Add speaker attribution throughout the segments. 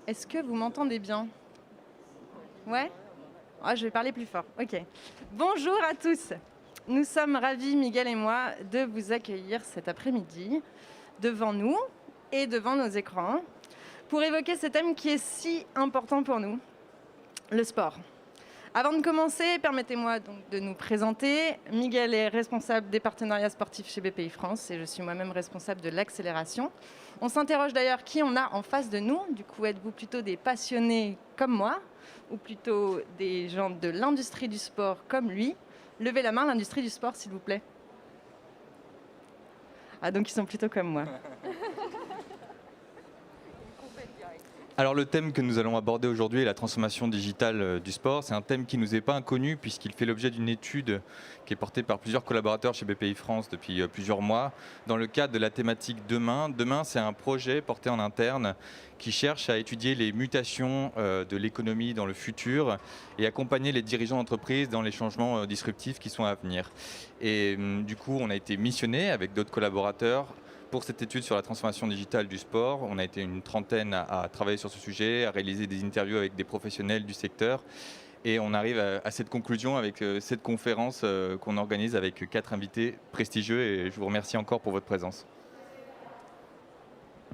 Speaker 1: Est-ce que vous m'entendez bien? Ouais? Ah, je vais parler plus fort. Ok. Bonjour à tous. Nous sommes ravis, Miguel et moi, de vous accueillir cet après-midi devant nous et devant nos écrans pour évoquer ce thème qui est si important pour nous, le sport. Avant de commencer, permettez-moi donc de nous présenter. Miguel est responsable des partenariats sportifs chez BPI France et je suis moi-même responsable de l'accélération. On s'interroge d'ailleurs qui on a en face de nous. Du coup, êtes-vous plutôt des passionnés comme moi ou plutôt des gens de l'industrie du sport comme lui? Levez la main, l'industrie du sport, s'il vous plaît. Ah, donc ils sont plutôt comme moi.
Speaker 2: Alors le thème que nous allons aborder aujourd'hui est la transformation digitale du sport. C'est un thème qui ne nous est pas inconnu puisqu'il fait l'objet d'une étude qui est portée par plusieurs collaborateurs chez BPI France depuis plusieurs mois dans le cadre de la thématique Demain. Demain, c'est un projet porté en interne qui cherche à étudier les mutations de l'économie dans le futur et accompagner les dirigeants d'entreprise dans les changements disruptifs qui sont à venir. Et du coup, on a été missionné avec d'autres collaborateurs pour cette étude sur la transformation digitale du sport. On a été une trentaine à travailler sur ce sujet, à réaliser des interviews avec des professionnels du secteur. Et on arrive à cette conclusion avec cette conférence qu'on organise avec 4 invités prestigieux. Et je vous remercie encore pour votre présence.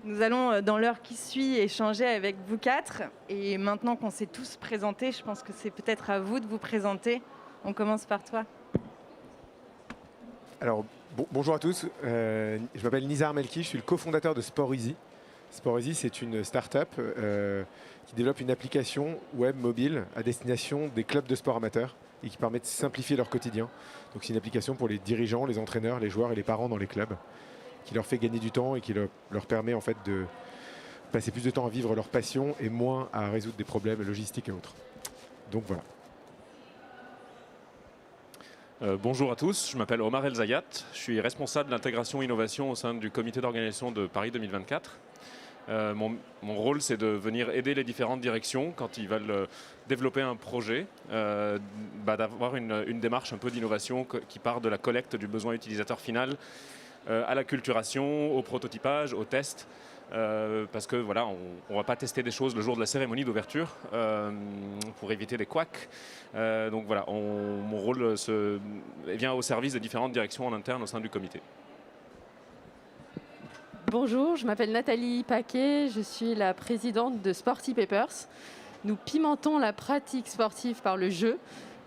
Speaker 1: Nous allons, dans l'heure qui suit, échanger avec vous 4. Et maintenant qu'on s'est tous présentés, je pense que c'est peut-être à vous de vous présenter. On commence par toi.
Speaker 3: Alors, bonjour à tous, je m'appelle Nizar Melki, je suis le cofondateur de SportEasy. SportEasy, c'est une start-up qui développe une application web mobile à destination des clubs de sport amateurs et qui permet de simplifier leur quotidien. Donc c'est une application pour les dirigeants, les entraîneurs, les joueurs et les parents dans les clubs qui leur fait gagner du temps et qui leur permet en fait de passer plus de temps à vivre leur passion et moins à résoudre des problèmes logistiques et autres. Donc voilà.
Speaker 4: Bonjour à tous, je m'appelle Omar El Zayat, je suis responsable d'intégration et innovation au sein du comité d'organisation de Paris 2024. Mon rôle, c'est de venir aider les différentes directions quand ils veulent développer un projet, d'avoir une démarche un peu d'innovation qui part de la collecte du besoin utilisateur final à la culturation, au prototypage, au test. Parce que voilà, on ne va pas tester des choses le jour de la cérémonie d'ouverture pour éviter des couacs. Donc voilà, mon rôle vient au service des différentes directions en interne au sein du comité.
Speaker 5: Bonjour, je m'appelle Nathalie Paquet, je suis la présidente de Sporty Papers. Nous pimentons la pratique sportive par le jeu.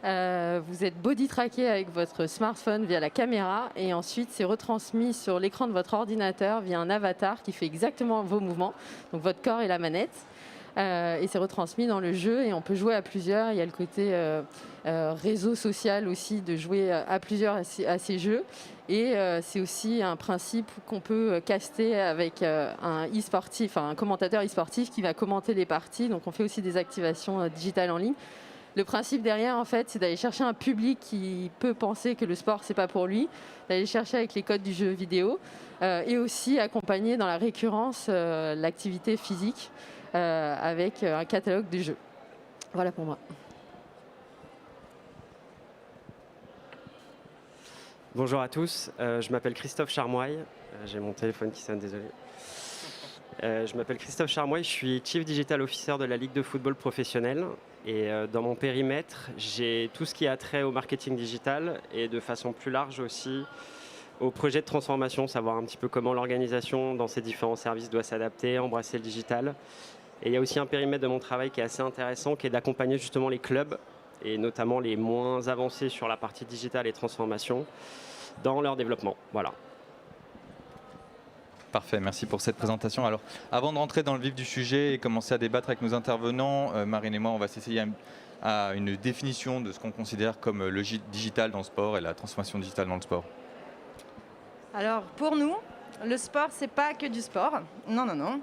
Speaker 5: Vous êtes body tracké avec votre smartphone via la caméra et ensuite c'est retransmis sur l'écran de votre ordinateur via un avatar qui fait exactement vos mouvements, donc votre corps et la manette. Et c'est retransmis dans le jeu et on peut jouer à plusieurs. Il y a le côté réseau social aussi de jouer à plusieurs à ces jeux. Et c'est aussi un principe qu'on peut caster avec un e-sportif, un commentateur e-sportif qui va commenter les parties. Donc on fait aussi des activations digitales en ligne. Le principe derrière, en fait, c'est d'aller chercher un public qui peut penser que le sport, c'est pas pour lui, d'aller chercher avec les codes du jeu vidéo et aussi accompagner dans la récurrence l'activité physique avec un catalogue de jeux. Voilà pour moi.
Speaker 6: Bonjour à tous, je m'appelle Christophe Charmoy. J'ai mon téléphone qui sonne, désolé. Je m'appelle Christophe Charmoy, je suis Chief Digital Officer de la Ligue de football professionnel. Et dans mon périmètre, j'ai tout ce qui a trait au marketing digital et de façon plus large aussi au projet de transformation, savoir un petit peu comment l'organisation dans ces différents services doit s'adapter, embrasser le digital. Et il y a aussi un périmètre de mon travail qui est assez intéressant, qui est d'accompagner justement les clubs, et notamment les moins avancés sur la partie digitale et transformation, dans leur développement. Voilà.
Speaker 2: Parfait, merci pour cette présentation. Alors, avant de rentrer dans le vif du sujet et commencer à débattre avec nos intervenants, Marine et moi, on va s'essayer à une définition de ce qu'on considère comme le digital dans le sport et la transformation digitale dans le sport.
Speaker 1: Alors, pour nous, le sport, c'est pas que du sport. Non, non, non.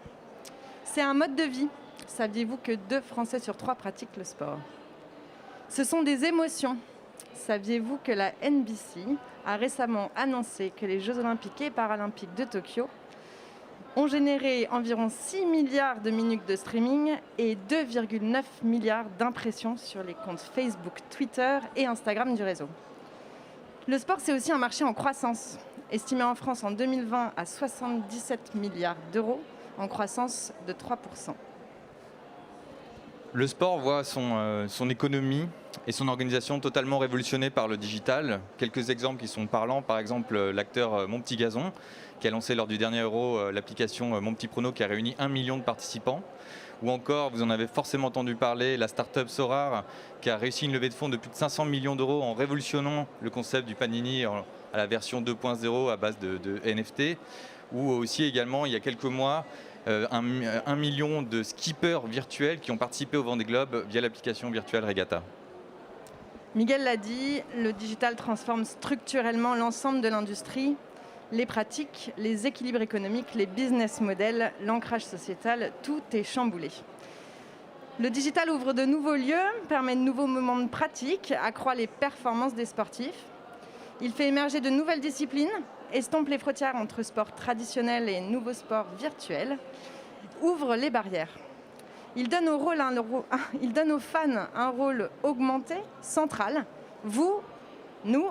Speaker 1: C'est un mode de vie. Saviez-vous que 2 Français sur 3 pratiquent le sport? Ce sont des émotions. Saviez-vous que la NBC a récemment annoncé que les Jeux Olympiques et Paralympiques de Tokyo ont généré environ 6 milliards de minutes de streaming et 2,9 milliards d'impressions sur les comptes Facebook, Twitter et Instagram du réseau. Le sport, c'est aussi un marché en croissance, estimé en France en 2020 à 77 milliards d'euros, en croissance de 3%.
Speaker 2: Le sport voit son économie et son organisation totalement révolutionnée par le digital. Quelques exemples qui sont parlants, par exemple l'acteur Mon Petit Gazon, qui a lancé lors du dernier Euro l'application Mon Petit Prono qui a réuni 1 million de participants. Ou encore, vous en avez forcément entendu parler, la start-up Sorar qui a réussi une levée de fonds de plus de 500 millions d'euros en révolutionnant le concept du Panini à la version 2.0 à base de NFT. Ou aussi également, il y a quelques mois, 1 million de skippers virtuels qui ont participé au Vendée Globe via l'application virtuelle Regatta.
Speaker 1: Miguel l'a dit, le digital transforme structurellement l'ensemble de l'industrie, les pratiques, les équilibres économiques, les business models, l'ancrage sociétal, tout est chamboulé. Le digital ouvre de nouveaux lieux, permet de nouveaux moments de pratique, accroît les performances des sportifs. Il fait émerger de nouvelles disciplines, estompe les frontières entre sport traditionnel et nouveaux sports virtuels, ouvre les barrières. Il donne aux fans un rôle augmenté, central. Vous, nous,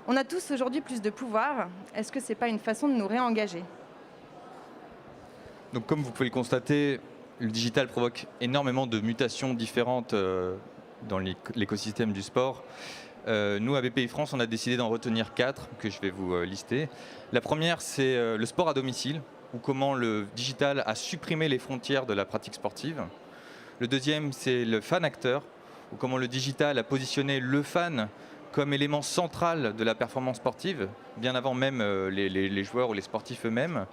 Speaker 1: on a tous aujourd'hui plus de pouvoir. Est-ce que ce n'est pas une façon de nous réengager ?
Speaker 2: Donc, comme vous pouvez le constater, le digital provoque énormément de mutations différentes dans l'écosystème du sport. Nous, à BPI France, on a décidé d'en retenir 4 que je vais vous lister. La première, c'est le sport à domicile, ou comment le digital a supprimé les frontières de la pratique sportive. Le deuxième, c'est le fan acteur, ou comment le digital a positionné le fan comme élément central de la performance sportive, bien avant même les joueurs ou les sportifs eux-mêmes.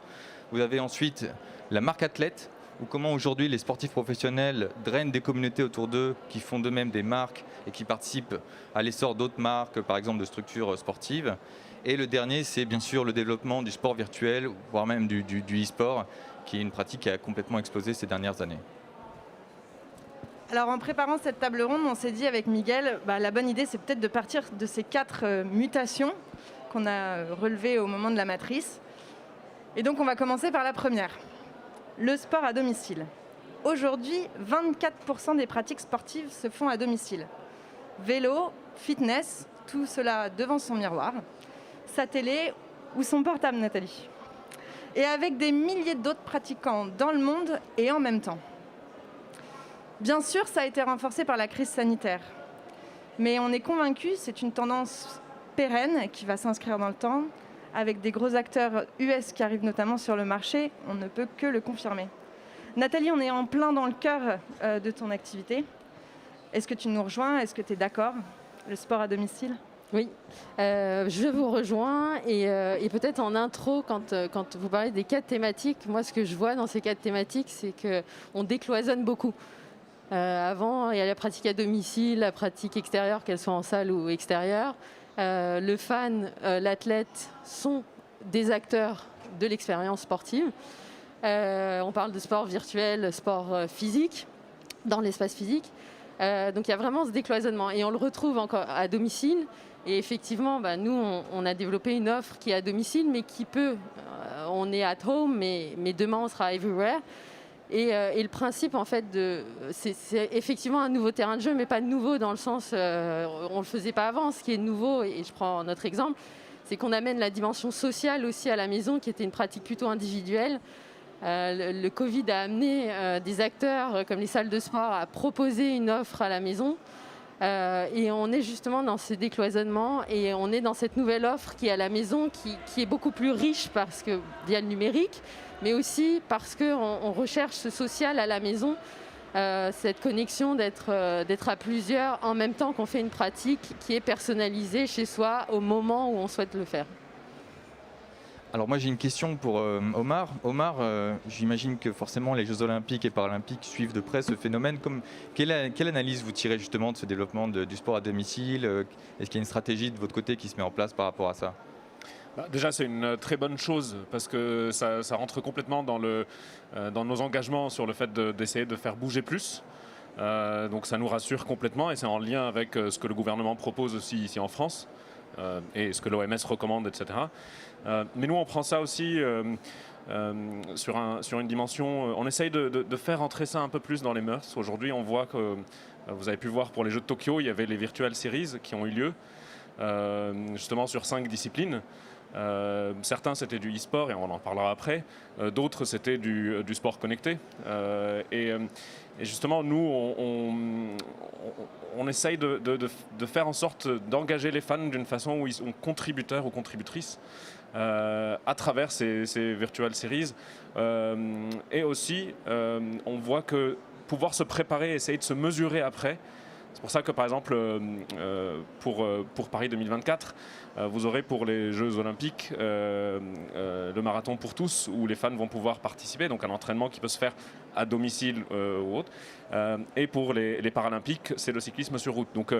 Speaker 2: Vous avez ensuite la marque athlète, ou comment aujourd'hui les sportifs professionnels drainent des communautés autour d'eux qui font d'eux-mêmes des marques et qui participent à l'essor d'autres marques, par exemple de structures sportives. Et le dernier, c'est bien sûr le développement du sport virtuel, voire même du e-sport, qui est une pratique qui a complètement explosé ces dernières années.
Speaker 1: Alors en préparant cette table ronde, on s'est dit avec Miguel, la bonne idée c'est peut-être de partir de ces 4 mutations qu'on a relevées au moment de la matrice. Et donc on va commencer par la première. Le sport à domicile. Aujourd'hui, 24% des pratiques sportives se font à domicile. Vélo, fitness, tout cela devant son miroir, sa télé ou son portable, Nathalie. Et avec des milliers d'autres pratiquants dans le monde et en même temps. Bien sûr, ça a été renforcé par la crise sanitaire. Mais on est convaincu, c'est une tendance pérenne qui va s'inscrire dans le temps. Avec des gros acteurs US qui arrivent notamment sur le marché, on ne peut que le confirmer. Nathalie, on est en plein dans le cœur de ton activité. Est-ce que tu nous rejoins ? Est-ce que tu es d'accord ? Le sport à domicile ?
Speaker 5: Oui, je vous rejoins et peut-être en intro, quand vous parlez des 4 thématiques, moi ce que je vois dans ces 4 thématiques, c'est qu'on décloisonne beaucoup. Avant, il y a la pratique à domicile, la pratique extérieure, qu'elle soit en salle ou extérieure. Le fan, l'athlète sont des acteurs de l'expérience sportive. On parle de sport virtuel, sport physique, dans l'espace physique. Donc il y a vraiment ce décloisonnement et on le retrouve encore à domicile. Et effectivement, nous, on a développé une offre qui est à domicile, mais qui peut, on est at home, mais demain, on sera everywhere. Et le principe, en fait, c'est effectivement un nouveau terrain de jeu, mais pas nouveau dans le sens, on ne le faisait pas avant. Ce qui est nouveau, et je prends notre exemple, c'est qu'on amène la dimension sociale aussi à la maison, qui était une pratique plutôt individuelle. Le Covid a amené des acteurs comme les salles de sport à proposer une offre à la maison. Et on est justement dans ce décloisonnement et on est dans cette nouvelle offre qui est à la maison, qui est beaucoup plus riche parce que via le numérique, mais aussi parce qu'on recherche ce social à la maison, cette connexion d'être à plusieurs en même temps qu'on fait une pratique qui est personnalisée chez soi au moment où on souhaite le faire.
Speaker 2: Alors moi j'ai une question pour Omar. Omar, j'imagine que forcément les Jeux Olympiques et Paralympiques suivent de près ce phénomène. Quelle analyse vous tirez justement de ce développement du sport à domicile ? Est-ce qu'il y a une stratégie de votre côté qui se met en place par rapport à ça ?
Speaker 4: Déjà, c'est une très bonne chose parce que ça rentre complètement dans nos engagements sur le fait d'essayer de faire bouger plus. Donc ça nous rassure complètement et c'est en lien avec ce que le gouvernement propose aussi ici en France et ce que l'OMS recommande, etc. Mais nous, on prend ça aussi sur une dimension... on essaye de faire entrer ça un peu plus dans les mœurs. Aujourd'hui, on voit que... vous avez pu voir pour les Jeux de Tokyo, il y avait les Virtual Series qui ont eu lieu justement sur 5 disciplines. Certains, c'était du e-sport, et on en parlera après. D'autres, c'était du sport connecté. Et justement, nous, on essaye de faire en sorte d'engager les fans d'une façon où ils sont contributeurs ou contributrices à travers ces Virtual Series. Et aussi, on voit que pouvoir se préparer, essayer de se mesurer après. C'est pour ça que, par exemple, pour Paris 2024, vous aurez pour les Jeux Olympiques le marathon pour tous, où les fans vont pouvoir participer, donc un entraînement qui peut se faire à domicile ou autre. Et pour les Paralympiques, c'est le cyclisme sur route. Donc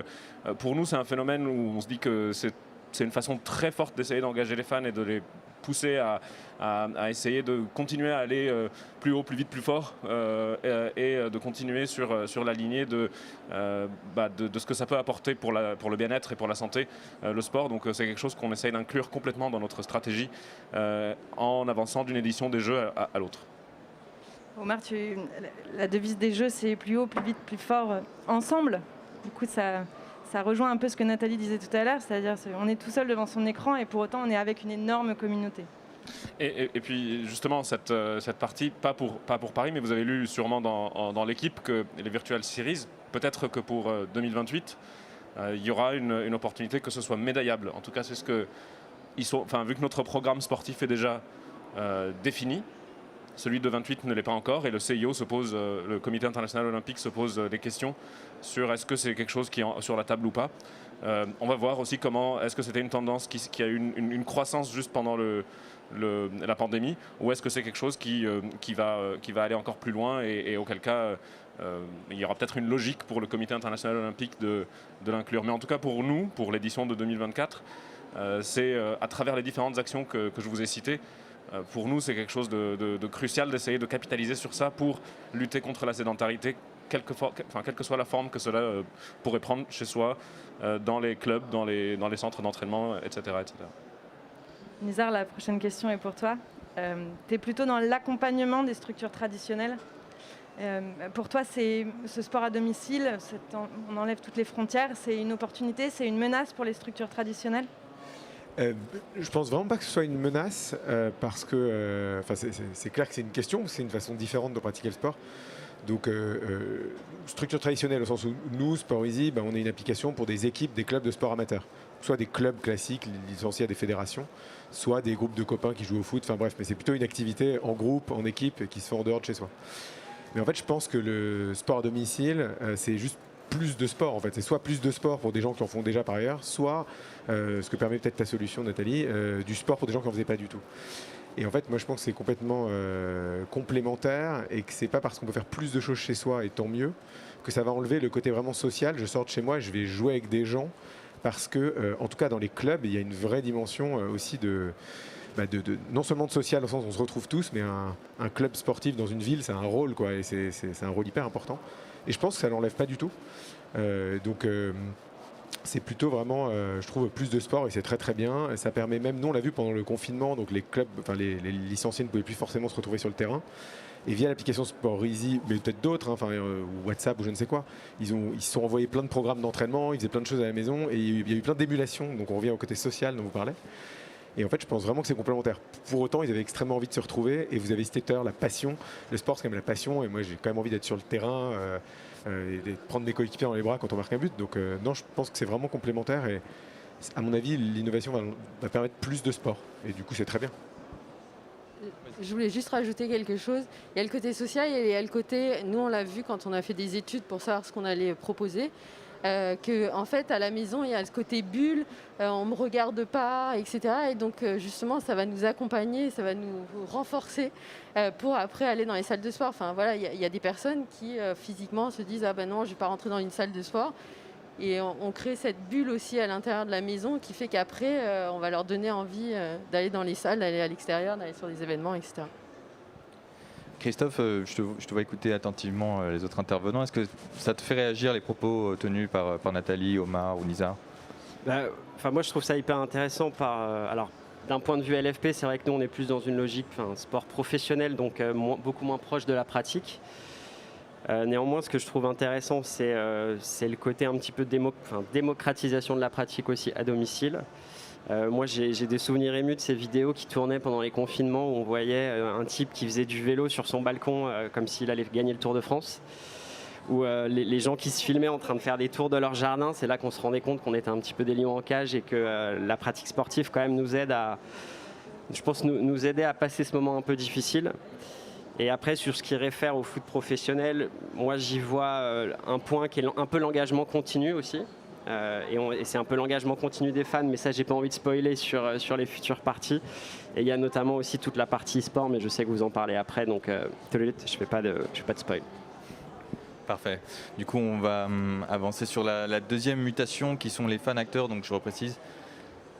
Speaker 4: pour nous, c'est un phénomène où on se dit que c'est une façon très forte d'essayer d'engager les fans et de les pousser à essayer de continuer à aller plus haut, plus vite, plus fort et de continuer sur la lignée de ce que ça peut apporter pour le bien-être et pour la santé, le sport. Donc c'est quelque chose qu'on essaye d'inclure complètement dans notre stratégie en avançant d'une édition des Jeux à l'autre.
Speaker 1: Omar, la devise des Jeux, c'est plus haut, plus vite, plus fort, ensemble. Du coup, ça rejoint un peu ce que Nathalie disait tout à l'heure, c'est-à-dire on est tout seul devant son écran et pour autant on est avec une énorme communauté.
Speaker 4: Et puis justement cette partie, pas pour Paris, mais vous avez lu sûrement dans l'équipe que les Virtual Series, peut-être que pour 2028, il y aura une opportunité que ce soit médaillable. En tout cas, c'est ce que vu que notre programme sportif est déjà défini, celui de 28 ne l'est pas encore, et le CIO le Comité international olympique se pose des questions sur est-ce que c'est quelque chose qui est sur la table ou pas. On va voir aussi comment, est-ce que c'était une tendance qui a eu une croissance juste pendant la pandémie, ou est-ce que c'est quelque chose qui va aller encore plus loin et auquel cas il y aura peut-être une logique pour le Comité international olympique de l'inclure. Mais en tout cas pour nous, pour l'édition de 2024, c'est à travers les différentes actions que je vous ai citées. Pour nous, c'est quelque chose de crucial d'essayer de capitaliser sur ça pour lutter contre la sédentarité, quelle que soit la forme que cela pourrait prendre chez soi, dans les clubs, dans les centres d'entraînement, etc., etc.
Speaker 1: Nizar, la prochaine question est pour toi. Tu es plutôt dans l'accompagnement des structures traditionnelles. Pour toi, ce sport à domicile, on enlève toutes les frontières, c'est une opportunité, c'est une menace pour les structures traditionnelles ?
Speaker 3: Je pense vraiment pas que ce soit une menace parce que c'est clair que c'est une question, c'est une façon différente de pratiquer le sport. Donc structure traditionnelle au sens où nous, Sport Easy, on est une application pour des équipes, des clubs de sport amateurs. Soit des clubs classiques licenciés à des fédérations, soit des groupes de copains qui jouent au foot, enfin bref, mais c'est plutôt une activité en groupe, en équipe qui se fait en dehors de chez soi. Mais en fait, je pense que le sport à domicile, c'est juste plus de sport en fait. C'est soit plus de sport pour des gens qui en font déjà par ailleurs, soit ce que permet peut-être ta solution Nathalie, du sport pour des gens qui n'en faisaient pas du tout. Et en fait moi je pense que c'est complètement complémentaire et que c'est pas parce qu'on peut faire plus de choses chez soi et tant mieux que ça va enlever le côté vraiment social. Je sors de chez moi, je vais jouer avec des gens parce que en tout cas dans les clubs il y a une vraie dimension aussi non seulement de social au sens où on se retrouve tous, mais un club sportif dans une ville c'est un rôle quoi, et c'est un rôle hyper important. Et je pense que ça ne l'enlève pas du tout. Donc c'est plutôt vraiment, je trouve, plus de sport et c'est très très bien. Et ça permet même, nous on l'a vu pendant le confinement, donc les clubs, les licenciés ne pouvaient plus forcément se retrouver sur le terrain. Et via l'application Sport Easy, mais peut-être d'autres, ou WhatsApp ou je ne sais quoi, ils se sont envoyés plein de programmes d'entraînement, ils faisaient plein de choses à la maison et il y a eu plein d'émulations. Donc on revient au côté social dont vous parlez. Et en fait, je pense vraiment que c'est complémentaire. Pour autant, ils avaient extrêmement envie de se retrouver. Et vous avez cité tout à l'heure la passion. Le sport, c'est quand même la passion. Et moi, j'ai quand même envie d'être sur le terrain et de prendre mes coéquipiers dans les bras quand on marque un but. Donc, non, je pense que c'est vraiment complémentaire. Et à mon avis, l'innovation va permettre plus de sport. Et du coup, c'est très bien.
Speaker 5: Je voulais juste rajouter quelque chose. Il y a le côté social et il y a le côté... Nous, on l'a vu quand on a fait des études pour savoir ce qu'on allait proposer. En fait, à la maison, il y a ce côté bulle, on ne me regarde pas, etc. Et donc, justement, ça va nous accompagner, ça va nous renforcer pour après aller dans les salles de sport. Enfin, voilà, il y a des personnes qui, physiquement, se disent « Ah ben non, je ne vais pas rentrer dans une salle de sport ». Et on crée cette bulle aussi à l'intérieur de la maison qui fait qu'après, on va leur donner envie d'aller dans les salles, d'aller à l'extérieur, d'aller sur des événements, etc.
Speaker 2: Christophe, je te vois écouter attentivement les autres intervenants. Est-ce que ça te fait réagir les propos tenus par Nathalie, Omar ou Nizar ?
Speaker 6: Moi, je trouve ça hyper intéressant. Alors, d'un point de vue LFP, c'est vrai que nous, on est plus dans une logique sport professionnel, donc beaucoup moins proche de la pratique. Néanmoins, ce que je trouve intéressant, c'est le côté un petit peu démocratisation de la pratique aussi à domicile. Moi, j'ai des souvenirs émus de ces vidéos qui tournaient pendant les confinements où on voyait un type qui faisait du vélo sur son balcon comme s'il allait gagner le Tour de France. Ou les gens qui se filmaient en train de faire des tours de leur jardin. C'est là qu'on se rendait compte qu'on était un petit peu des lions en cage et que la pratique sportive quand même nous aide à, je pense, nous aider à passer ce moment un peu difficile. Et après, sur ce qui réfère au foot professionnel, moi j'y vois un point qui est un peu l'engagement continu aussi. Et c'est un peu l'engagement continu des fans, mais ça j'ai pas envie de spoiler sur les futures parties. Et il y a notamment aussi toute la partie e-sport, mais je sais que vous en parlez après, donc je fais pas de spoil.
Speaker 2: Parfait. Du coup, on va avancer sur la deuxième mutation qui sont les fans acteurs. Donc je reprécise,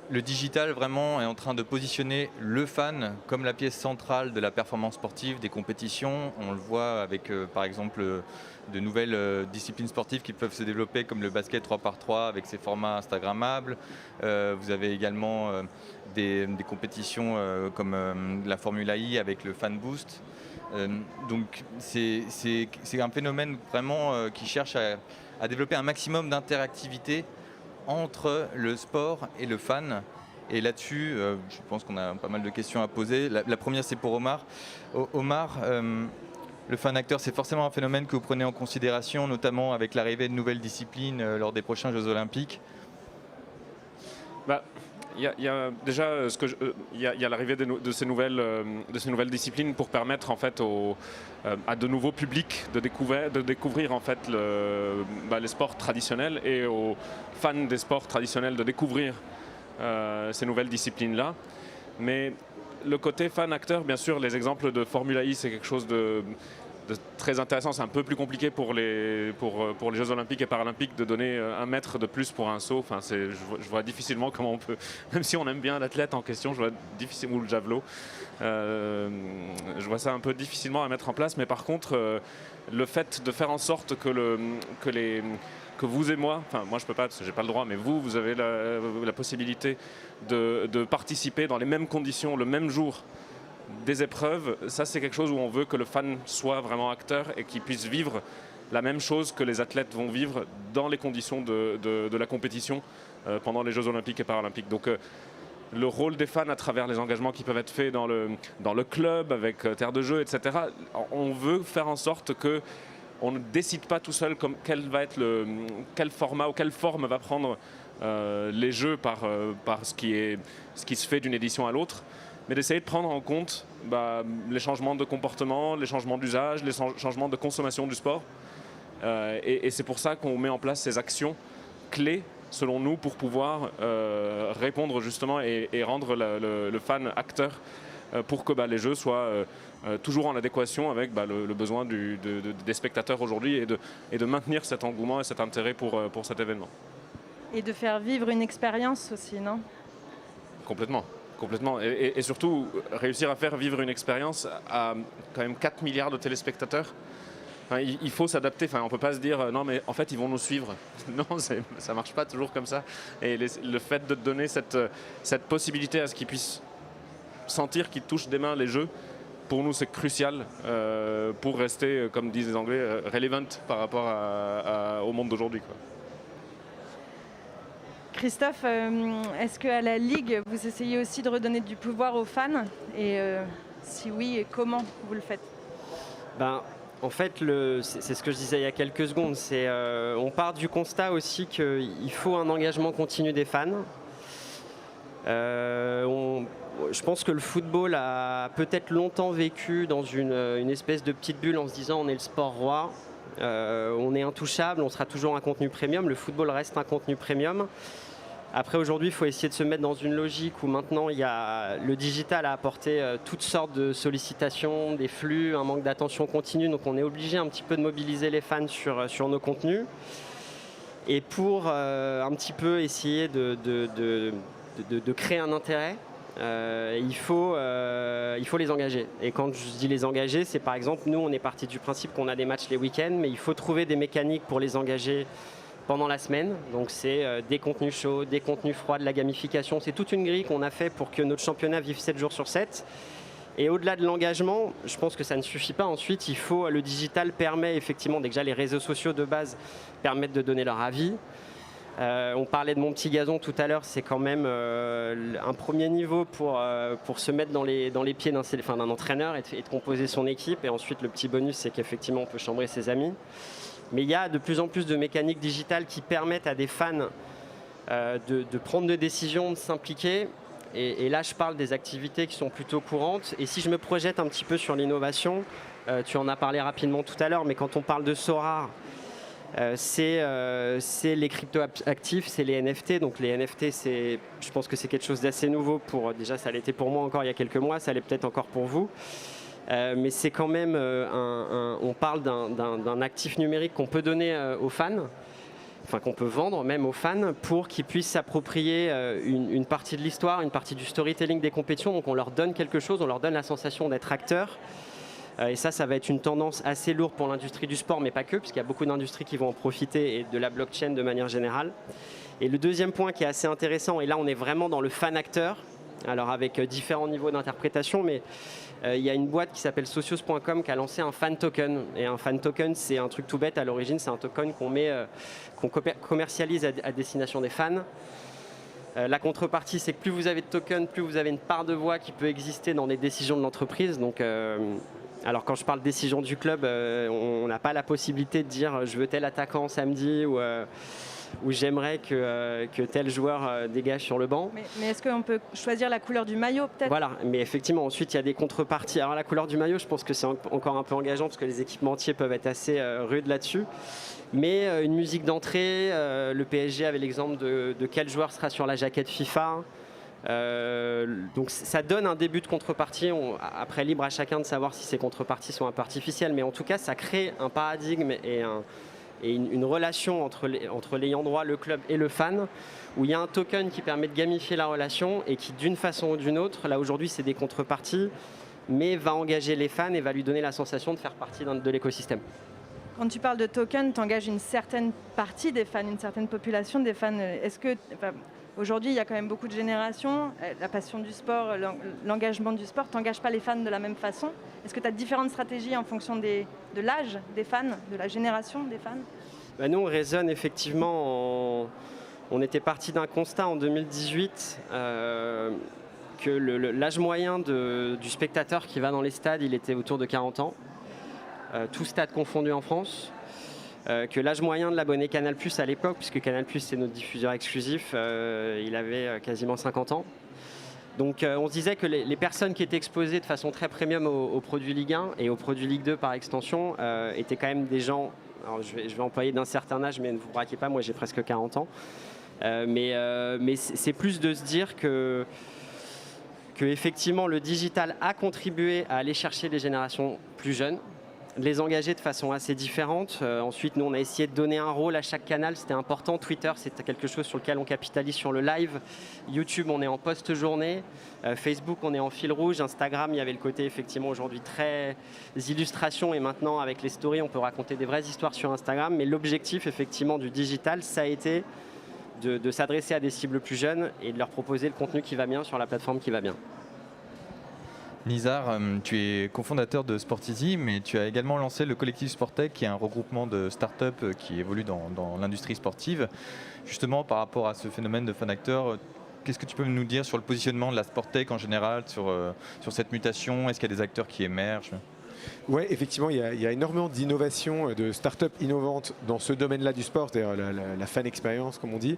Speaker 2: le digital vraiment est en train de positionner le fan comme la pièce centrale de la performance sportive, des compétitions. On le voit avec par exemple de nouvelles disciplines sportives qui peuvent se développer comme le basket 3x3 avec ses formats instagrammables. Vous avez également des compétitions comme la Formule I avec le Fan Boost. Donc c'est un phénomène vraiment qui cherche à développer un maximum d'interactivité entre le sport et le fan. Et là-dessus, je pense qu'on a pas mal de questions à poser. La première, c'est pour Omar. Omar, le fan acteur, c'est forcément un phénomène que vous prenez en considération, notamment avec l'arrivée de nouvelles disciplines lors des prochains Jeux Olympiques.
Speaker 4: Il y a déjà il y a l'arrivée de ces nouvelles disciplines pour permettre en fait à de nouveaux publics de découvrir en fait les sports traditionnels et aux fans des sports traditionnels de découvrir ces nouvelles disciplines là. Mais le côté fan acteur, bien sûr, les exemples de Formula I, c'est quelque chose de très intéressant. C'est un peu plus compliqué pour les Jeux Olympiques et Paralympiques de donner 1 mètre de plus pour un saut. Enfin, je vois difficilement comment on peut, même si on aime bien l'athlète en question, je vois difficilement, ou le javelot, je vois ça un peu difficilement à mettre en place. Mais par contre, le fait de faire en sorte que vous et moi, enfin moi je peux pas parce que j'ai pas le droit, mais vous avez la possibilité de participer dans les mêmes conditions, le même jour, des épreuves, ça c'est quelque chose où on veut que le fan soit vraiment acteur et qu'il puisse vivre la même chose que les athlètes vont vivre dans les conditions de la compétition pendant les Jeux Olympiques et Paralympiques. Donc le rôle des fans à travers les engagements qui peuvent être faits dans le club, avec terre de jeu, etc. On veut faire en sorte que on ne décide pas tout seul quel format ou quelle forme va prendre les jeux par ce qui se fait d'une édition à l'autre, mais d'essayer de prendre en compte les changements de comportement, les changements d'usage, les changements de consommation du sport. Et c'est pour ça qu'on met en place ces actions clés, selon nous, pour pouvoir répondre justement et rendre le fan acteur pour que les jeux soient toujours en adéquation avec le besoin des spectateurs aujourd'hui et de maintenir cet engouement et cet intérêt pour cet événement.
Speaker 1: Et de faire vivre une expérience aussi, non ?
Speaker 4: Complètement. Et surtout, réussir à faire vivre une expérience à quand même 4 milliards de téléspectateurs. Enfin, il faut s'adapter. Enfin, on ne peut pas se dire non, mais en fait, ils vont nous suivre. Non, ça ne marche pas toujours comme ça. Et le fait de donner cette possibilité à ce qu'ils puissent sentir qu'ils touchent des mains les jeux, pour nous, c'est crucial pour rester, comme disent les Anglais, relevant par rapport au monde d'aujourd'hui, quoi.
Speaker 1: Christophe, est-ce qu'à la Ligue, vous essayez aussi de redonner du pouvoir aux fans ? Et si oui, comment vous le faites ?
Speaker 6: En fait, c'est ce que je disais il y a quelques secondes. On part du constat aussi qu'il faut un engagement continu des fans. Je pense que le football a peut-être longtemps vécu dans une espèce de petite bulle en se disant on est le sport roi, on est intouchable, on sera toujours un contenu premium. Le football reste un contenu premium. Après, aujourd'hui, il faut essayer de se mettre dans une logique où maintenant, le digital a apporté toutes sortes de sollicitations, des flux, un manque d'attention continue. Donc, on est obligé un petit peu de mobiliser les fans sur nos contenus. Et pour un petit peu essayer de créer un intérêt, il faut les engager. Et quand je dis les engager, c'est par exemple, nous, on est parti du principe qu'on a des matchs les week-ends, mais il faut trouver des mécaniques pour les engager pendant la semaine. Donc c'est des contenus chauds, des contenus froids, de la gamification. C'est toute une grille qu'on a fait pour que notre championnat vive 7 jours sur 7. Et au-delà de l'engagement, je pense que ça ne suffit pas. Ensuite, le digital permet effectivement, déjà les réseaux sociaux de base permettent de donner leur avis. On parlait de mon petit gazon tout à l'heure, c'est quand même un premier niveau pour se mettre dans les pieds d'un entraîneur et de composer son équipe. Et ensuite, le petit bonus, c'est qu'effectivement, on peut chambrer ses amis. Mais il y a de plus en plus de mécaniques digitales qui permettent à des fans de prendre des décisions, de s'impliquer. Et là, je parle des activités qui sont plutôt courantes. Et si je me projette un petit peu sur l'innovation, tu en as parlé rapidement tout à l'heure, mais quand on parle de Sorare, c'est les crypto-actifs, c'est les NFT. Donc les NFT, je pense que c'est quelque chose d'assez nouveau. Déjà, ça l'était pour moi encore il y a quelques mois, ça l'est peut-être encore pour vous. Mais c'est quand même, on parle d'un actif numérique qu'on peut donner aux fans, enfin qu'on peut vendre même aux fans pour qu'ils puissent s'approprier une partie de l'histoire, une partie du storytelling des compétitions. Donc on leur donne quelque chose, on leur donne la sensation d'être acteurs. Et ça va être une tendance assez lourde pour l'industrie du sport, mais pas que, parce qu'il y a beaucoup d'industries qui vont en profiter et de la blockchain de manière générale. Et le deuxième point qui est assez intéressant, et là on est vraiment dans le fan-acteur, alors avec différents niveaux d'interprétation, mais il y a une boîte qui s'appelle Socios.com qui a lancé un fan token. Et un fan token, c'est un truc tout bête à l'origine, c'est un token qu'on commercialise à destination des fans. La contrepartie, c'est que plus vous avez de tokens, plus vous avez une part de voix qui peut exister dans les décisions de l'entreprise. Donc, alors quand je parle décision du club, on n'a pas la possibilité de dire je veux tel attaquant samedi ou j'aimerais que tel joueur dégage sur le banc.
Speaker 1: Mais est-ce qu'on peut choisir la couleur du maillot peut-être?
Speaker 6: Voilà, mais effectivement, ensuite il y a des contreparties. Alors la couleur du maillot, je pense que c'est encore un peu engageant parce que les équipementiers peuvent être assez rudes là-dessus. Mais une musique d'entrée, le PSG avait l'exemple de quel joueur sera sur la jaquette FIFA. Donc ça donne un début de contrepartie. Après, libre à chacun de savoir si ces contreparties sont un peu artificielles, mais en tout cas, ça crée un paradigme et une relation entre l'ayant droit, le club et le fan, où il y a un token qui permet de gamifier la relation et qui, d'une façon ou d'une autre, là aujourd'hui c'est des contreparties, mais va engager les fans et va lui donner la sensation de faire partie de l'écosystème.
Speaker 1: Quand tu parles de token, tu engages une certaine partie des fans, une certaine population des fans. Est-ce que, aujourd'hui, il y a quand même beaucoup de générations, la passion du sport, l'engagement du sport, tu n'engages pas les fans de la même façon. Est-ce que tu as différentes stratégies en fonction de l'âge des fans, de la génération des fans?
Speaker 6: Nous, on raisonne effectivement, on était parti d'un constat en 2018 que l'âge moyen du spectateur qui va dans les stades, il était autour de 40 ans, tout stade confondu en France. Que l'âge moyen de l'abonné Canal+ à l'époque, puisque Canal+ c'est notre diffuseur exclusif, il avait quasiment 50 ans. Donc on se disait que les personnes qui étaient exposées de façon très premium aux produits Ligue 1 et aux produits Ligue 2 par extension étaient quand même des gens, alors je vais employer d'un certain âge, mais ne vous braquez pas, moi j'ai presque 40 ans. Mais c'est plus de se dire que effectivement le digital a contribué à aller chercher les générations plus jeunes, les engager de façon assez différente. Ensuite, nous, on a essayé de donner un rôle à chaque canal, c'était important. Twitter, c'est quelque chose sur lequel on capitalise sur le live. YouTube, on est en post-journée. Facebook, on est en fil rouge. Instagram, il y avait le côté, effectivement, aujourd'hui très illustrations. Et maintenant, avec les stories, on peut raconter des vraies histoires sur Instagram. Mais l'objectif, effectivement, du digital, ça a été de s'adresser à des cibles plus jeunes et de leur proposer le contenu qui va bien sur la plateforme qui va bien.
Speaker 2: Nizar, tu es cofondateur de Sportizy, mais tu as également lancé le collectif Sportech, qui est un regroupement de startups qui évolue dans l'industrie sportive. Justement, par rapport à ce phénomène de fan-acteur, qu'est-ce que tu peux nous dire sur le positionnement de la Sportech en général, sur cette mutation? Est-ce qu'il y a des acteurs qui émergent?
Speaker 3: Oui, effectivement, il y a énormément d'innovations, de startups innovantes dans ce domaine-là du sport, c'est-à-dire la fan experience, comme on dit.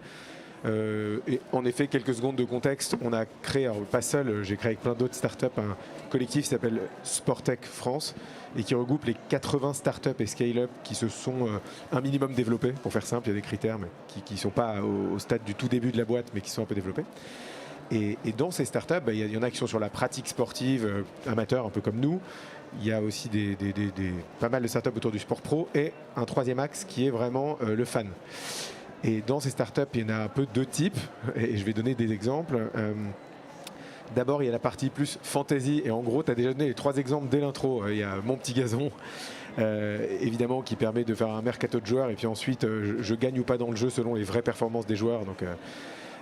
Speaker 3: Et en effet, quelques secondes de contexte, on a créé, alors pas seul, j'ai créé avec plein d'autres startups, un collectif qui s'appelle Sportech France et qui regroupe les 80 startups et scale-up qui se sont un minimum développés, pour faire simple, il y a des critères mais qui ne sont pas au stade du tout début de la boîte mais qui sont un peu développés. Et dans ces startups, il y en a qui sont sur la pratique sportive amateur, un peu comme nous. Il y a aussi pas mal de startups autour du sport pro et un troisième axe qui est vraiment le fan. Et dans ces startups, il y en a un peu deux types, et je vais donner des exemples. D'abord, il y a la partie plus fantasy, et en gros, tu as déjà donné les 3 exemples dès l'intro. Il y a Mon Petit Gazon, évidemment, qui permet de faire un mercato de joueurs, et puis ensuite, je gagne ou pas dans le jeu selon les vraies performances des joueurs. Donc,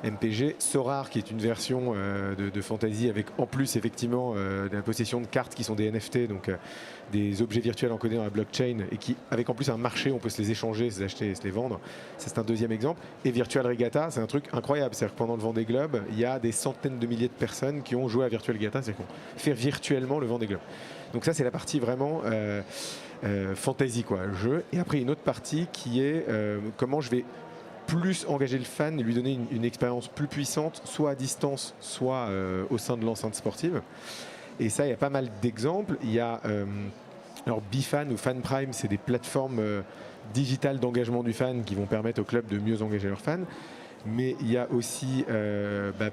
Speaker 3: MPG. Sorare, qui est une version de fantasy avec en plus effectivement de la possession de cartes qui sont des NFT, donc des objets virtuels encodés dans la blockchain et qui, avec en plus un marché, on peut se les échanger, se les acheter et se les vendre. Ça, c'est un deuxième exemple. Et Virtual Regatta, c'est un truc incroyable. C'est-à-dire que pendant le Vendée Globe, il y a des centaines de milliers de personnes qui ont joué à Virtual Regatta, c'est-à-dire qu'on fait virtuellement le Vendée Globe. Donc ça, c'est la partie vraiment fantasy, quoi, jeu. Et après, une autre partie qui est comment je vais plus engager le fan et lui donner une expérience plus puissante, soit à distance, soit au sein de l'enceinte sportive. Et ça, il y a pas mal d'exemples. Il y a alors Bifan ou Fan Prime, c'est des plateformes digitales d'engagement du fan qui vont permettre au club de mieux engager leurs fans. Mais il y a aussi,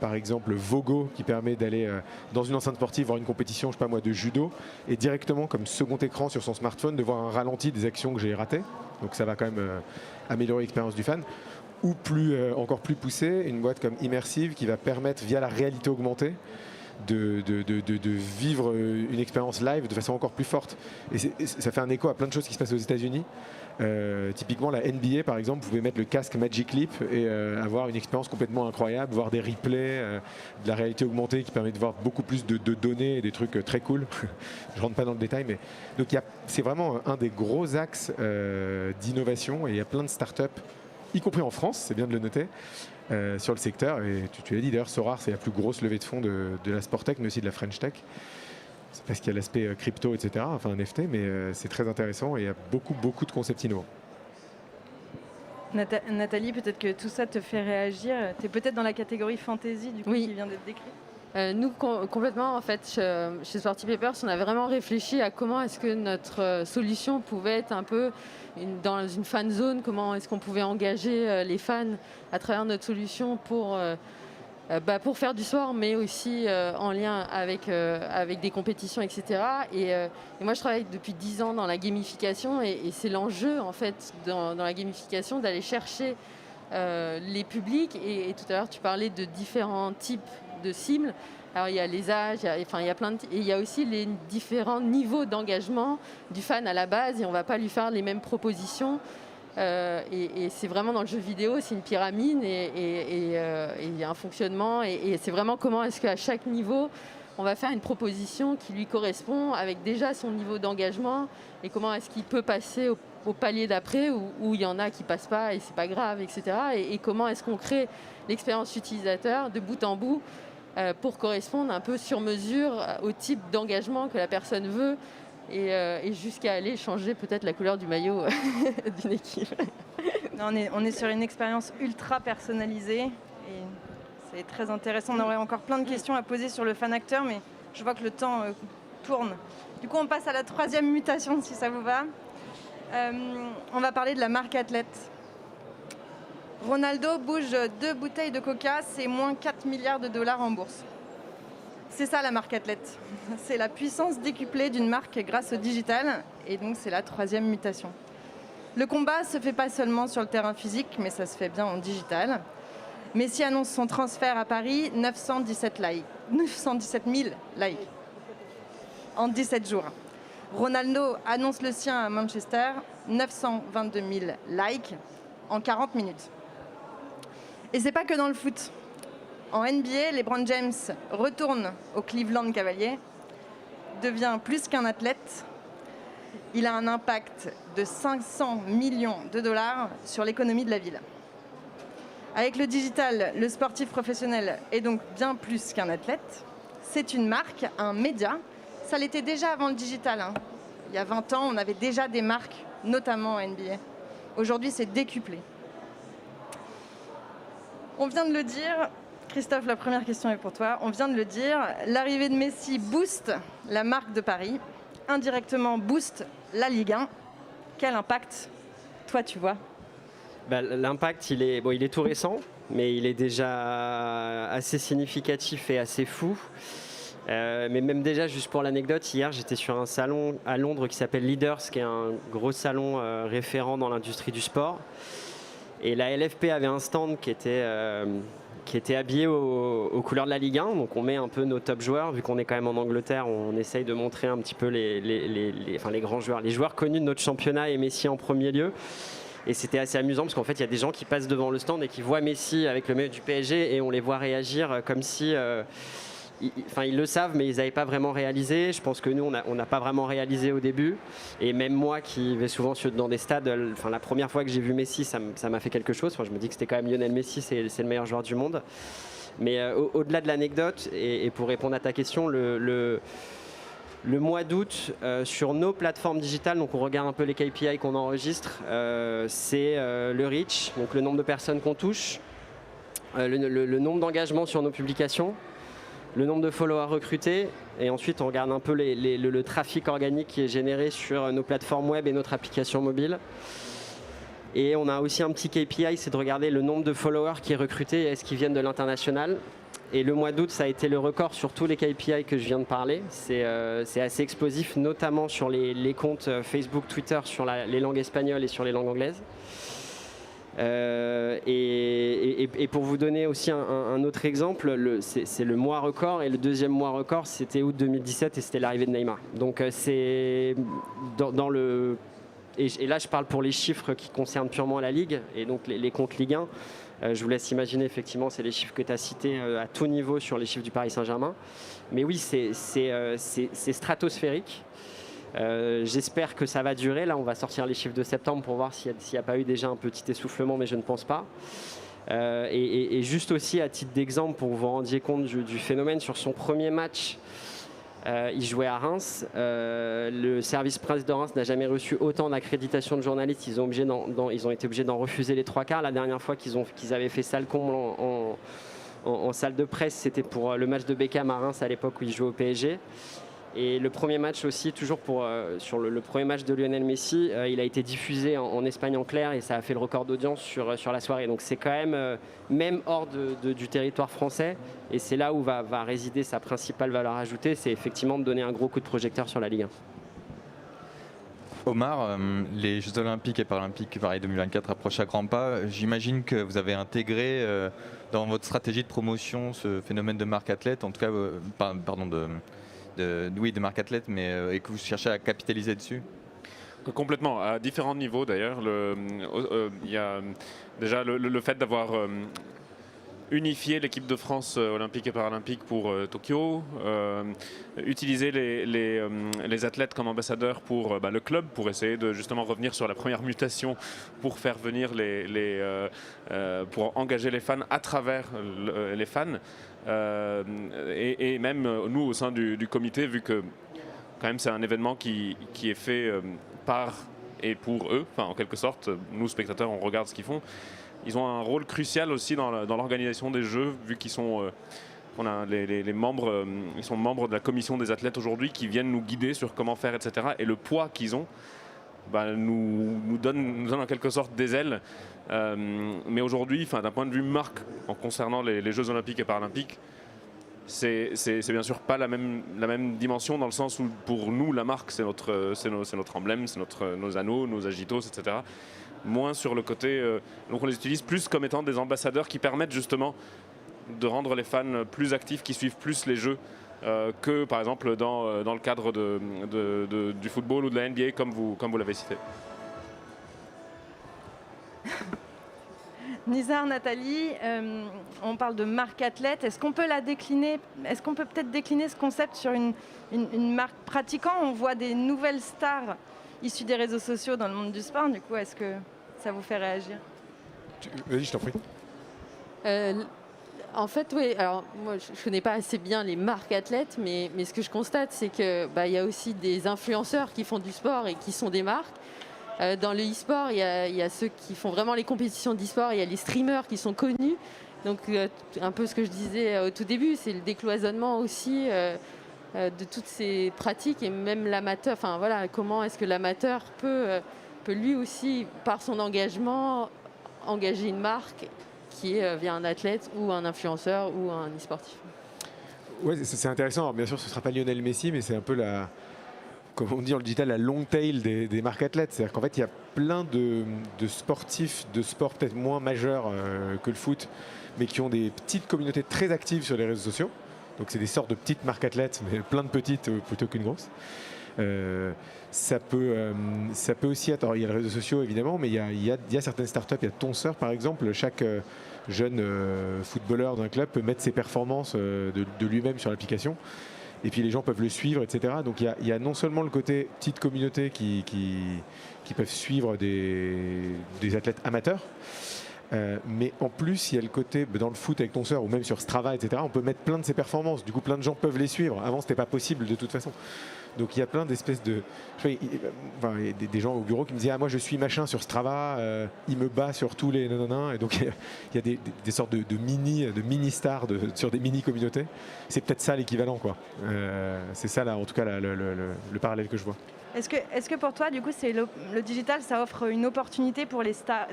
Speaker 3: par exemple, Vogo qui permet d'aller dans une enceinte sportive voir une compétition, je sais pas moi, de judo et directement comme second écran sur son smartphone de voir un ralenti des actions que j'ai ratées. Donc ça va quand même améliorer l'expérience du fan. Ou encore plus poussé, une boîte comme Immersive qui va permettre via la réalité augmentée de vivre une expérience live de façon encore plus forte. Et ça fait un écho à plein de choses qui se passent aux États-Unis. Typiquement la NBA par exemple, vous pouvez mettre le casque Magic Leap et avoir une expérience complètement incroyable, voir des replays, de la réalité augmentée qui permet de voir beaucoup plus de données et des trucs très cool. Je rentre pas dans le détail, mais donc c'est vraiment un des gros axes d'innovation et il y a plein de startups, y compris en France, c'est bien de le noter, sur le secteur. Et tu l'as dit d'ailleurs, Sorare, c'est la plus grosse levée de fonds de la Sportech, mais aussi de la French Tech. C'est parce qu'il y a l'aspect crypto, etc., enfin NFT, mais c'est très intéressant et il y a beaucoup de concepts innovants.
Speaker 1: Nathalie, peut-être que tout ça te fait réagir. Tu es peut-être dans la catégorie fantasy du coup,
Speaker 5: Oui.
Speaker 1: qui vient d'être décrite.
Speaker 5: Nous, complètement, en fait, chez Sporty Papers, on a vraiment réfléchi à comment est-ce que notre solution pouvait être un peu dans une fan zone, comment est-ce qu'on pouvait engager les fans à travers notre solution pour faire du sport, mais aussi en lien avec des compétitions, etc. Et moi, je travaille depuis 10 ans dans la gamification et c'est l'enjeu, en fait, dans la gamification, d'aller chercher les publics. Et tout à l'heure, tu parlais de différents types de cibles. Alors il y a les âges, il y a plein de, et il y a aussi les différents niveaux d'engagement du fan à la base et on ne va pas lui faire les mêmes propositions. Et c'est vraiment dans le jeu vidéo, c'est une pyramide et il y a un fonctionnement et c'est vraiment comment est-ce qu'à chaque niveau on va faire une proposition qui lui correspond avec déjà son niveau d'engagement et comment est-ce qu'il peut passer au palier d'après où il y en a qui ne passent pas et c'est pas grave, etc. Et comment est-ce qu'on crée l'expérience utilisateur de bout en bout pour correspondre un peu sur mesure au type d'engagement que la personne veut et jusqu'à aller changer peut-être la couleur du maillot d'une équipe.
Speaker 1: Non, on est sur une expérience ultra personnalisée et c'est très intéressant. On aurait encore plein de questions à poser sur le fan acteur, mais je vois que le temps tourne. Du coup, on passe à la troisième mutation, si ça vous va. On va parler de la marque athlète. Ronaldo bouge 2 bouteilles de coca, c'est moins 4 milliards de dollars en bourse. C'est ça la marque athlète. C'est la puissance décuplée d'une marque grâce au digital et donc c'est la troisième mutation. Le combat se fait pas seulement sur le terrain physique, mais ça se fait bien en digital. Messi annonce son transfert à Paris, 917 000 likes en 17 jours. Ronaldo annonce le sien à Manchester, 922 000 likes en 40 minutes. Et c'est pas que dans le foot. En NBA, LeBron James retourne au Cleveland Cavaliers, devient plus qu'un athlète. Il a un impact de 500 millions de dollars sur l'économie de la ville. Avec le digital, le sportif professionnel est donc bien plus qu'un athlète. C'est une marque, un média. Ça l'était déjà avant le digital. Il y a 20 ans, on avait déjà des marques, notamment en NBA. Aujourd'hui, c'est décuplé. On vient de le dire, Christophe, la première question est pour toi. On vient de le dire, l'arrivée de Messi booste la marque de Paris, indirectement booste la Ligue 1. Quel impact, toi, tu vois ?
Speaker 6: L'impact, il est tout récent, mais il est déjà assez significatif et assez fou. Mais même déjà, juste pour l'anecdote, hier, j'étais sur un salon à Londres qui s'appelle Leaders, qui est un gros salon référent dans l'industrie du sport. Et la LFP avait un stand qui était habillé aux couleurs de la Ligue 1. Donc on met un peu nos top joueurs. Vu qu'on est quand même en Angleterre, on essaye de montrer un petit peu les grands joueurs. Les joueurs connus de notre championnat et Messi en premier lieu. Et c'était assez amusant parce qu'en fait, il y a des gens qui passent devant le stand et qui voient Messi avec le maillot du PSG et on les voit réagir comme si... ils le savent, mais ils n'avaient pas vraiment réalisé. Je pense que nous, on n'a pas vraiment réalisé au début. Et même moi, qui vais souvent dans des stades, la première fois que j'ai vu Messi, ça m'a fait quelque chose. Je me dis que c'était quand même Lionel Messi, c'est le meilleur joueur du monde. Mais au-delà de l'anecdote, et pour répondre à ta question, le mois d'août, sur nos plateformes digitales, donc on regarde un peu les KPI qu'on enregistre, c'est le reach, donc le nombre de personnes qu'on touche, le nombre d'engagements sur nos publications, le nombre de followers recrutés, et ensuite on regarde un peu le trafic organique qui est généré sur nos plateformes web et notre application mobile. Et on a aussi un petit KPI, c'est de regarder le nombre de followers qui est recruté et est-ce qu'ils viennent de l'international. Et le mois d'août, ça a été le record sur tous les KPI que je viens de parler. C'est assez explosif, notamment sur les comptes Facebook, Twitter, sur les langues espagnoles et sur les langues anglaises. Et pour vous donner aussi un autre exemple, c'est le mois record, et le deuxième mois record, c'était août 2017 et c'était l'arrivée de Neymar. Donc c'est dans le... Et là, je parle pour les chiffres qui concernent purement la Ligue, et donc les comptes Ligue 1. Je vous laisse imaginer, effectivement, c'est les chiffres que tu as cités à tout niveau sur les chiffres du Paris Saint-Germain. Mais oui, c'est stratosphérique. J'espère que ça va durer. Là, on va sortir les chiffres de septembre pour voir s'il n'y a pas eu déjà un petit essoufflement, mais je ne pense pas. Et juste aussi, à titre d'exemple, pour que vous vous rendiez compte du phénomène, sur son premier match, il jouait à Reims. Le service presse de Reims n'a jamais reçu autant d'accréditation de journalistes. Ils ont été obligés d'en refuser les 3/4. La dernière fois qu'ils avaient fait salle comble en salle de presse, c'était pour le match de Beckham à Reims à l'époque où il jouait au PSG. Et le premier match aussi, toujours sur le premier match de Lionel Messi, il a été diffusé en Espagne en clair et ça a fait le record d'audience sur la soirée. Donc c'est quand même hors du territoire français, et c'est là où va résider sa principale valeur ajoutée, c'est effectivement de donner un gros coup de projecteur sur la Ligue 1.
Speaker 2: Omar, les Jeux Olympiques et Paralympiques Paris 2024 approchent à grands pas. J'imagine que vous avez intégré dans votre stratégie de promotion ce phénomène de marque athlète, en tout cas, de marque athlète, mais et que vous cherchez à capitaliser dessus?
Speaker 4: Complètement, à différents niveaux d'ailleurs. Il y a déjà le fait d'avoir unifié l'équipe de France olympique et paralympique pour Tokyo, utiliser les athlètes comme ambassadeurs pour le club, pour essayer de justement revenir sur la première mutation, pour faire venir pour engager les fans à travers les fans. Et même nous au sein du comité, vu que quand même c'est un événement qui est fait par et pour eux, enfin en quelque sorte, nous spectateurs on regarde ce qu'ils font. Ils ont un rôle crucial aussi dans l'organisation des Jeux, vu qu'ils sont on a les membres, ils sont membres de la commission des athlètes aujourd'hui, qui viennent nous guider sur comment faire, etc. Et le poids qu'ils ont nous donne en quelque sorte des ailes. Mais aujourd'hui, d'un point de vue marque, en concernant les Jeux Olympiques et Paralympiques, c'est bien sûr pas la même dimension, dans le sens où pour nous la marque c'est notre emblème, c'est nos anneaux, nos agitos, etc. Moins sur le côté, donc on les utilise plus comme étant des ambassadeurs qui permettent justement de rendre les fans plus actifs, qui suivent plus les Jeux que par exemple dans le cadre du football ou de la NBA comme vous l'avez cité.
Speaker 1: Nizar, Nathalie, on parle de marque athlète. Est-ce qu'on peut peut-être décliner ce concept sur une marque pratiquant? On voit des nouvelles stars issues des réseaux sociaux dans le monde du sport. Du coup, est-ce que ça vous fait réagir?
Speaker 3: Vas-y, je t'en prie.
Speaker 5: En fait, oui. Alors, moi, je ne connais pas assez bien les marques athlètes, mais ce que je constate, c'est qu'il y a aussi des influenceurs qui font du sport et qui sont des marques. Dans le e-sport, il y a ceux qui font vraiment les compétitions d'e-sport, il y a les streamers qui sont connus. Donc, un peu ce que je disais au tout début, c'est le décloisonnement aussi de toutes ces pratiques, et même l'amateur. Enfin, voilà, comment est-ce que l'amateur peut lui aussi, par son engagement, engager une marque qui est via un athlète ou un influenceur ou un e-sportif.
Speaker 3: Ouais, c'est intéressant. Alors, bien sûr, ce ne sera pas Lionel Messi, mais c'est un peu comme on dit en digital, la long tail des marques athlètes. C'est-à-dire qu'en fait, il y a plein de sportifs de sport peut-être moins majeurs que le foot, mais qui ont des petites communautés très actives sur les réseaux sociaux. Donc c'est des sortes de petites marques athlètes, mais plein de petites plutôt qu'une grosse. Ça peut aussi être. Alors, il y a les réseaux sociaux évidemment, mais il y a certaines startups. Il y a Tonseur par exemple. Chaque jeune footballeur d'un club peut mettre ses performances de lui-même sur l'application. Et puis les gens peuvent le suivre, etc. Donc il y a non seulement le côté petite communauté qui peuvent suivre des athlètes amateurs, mais en plus il y a le côté dans le foot avec Tonseur ou même sur Strava, etc. On peut mettre plein de ses performances. Du coup, plein de gens peuvent les suivre. Avant, c'était pas possible de toute façon. Donc il y a plein d'espèces de... il y a des gens au bureau qui me disaient « Ah, moi je suis machin sur Strava, il me bat sur tous les nanana ». Et donc il y a des sortes de mini-stars sur des mini-communautés. C'est peut-être ça l'équivalent, quoi. C'est ça, là, en tout cas, le parallèle que je vois.
Speaker 1: Est-ce que pour toi, du coup, le digital, ça offre une opportunité pour les sports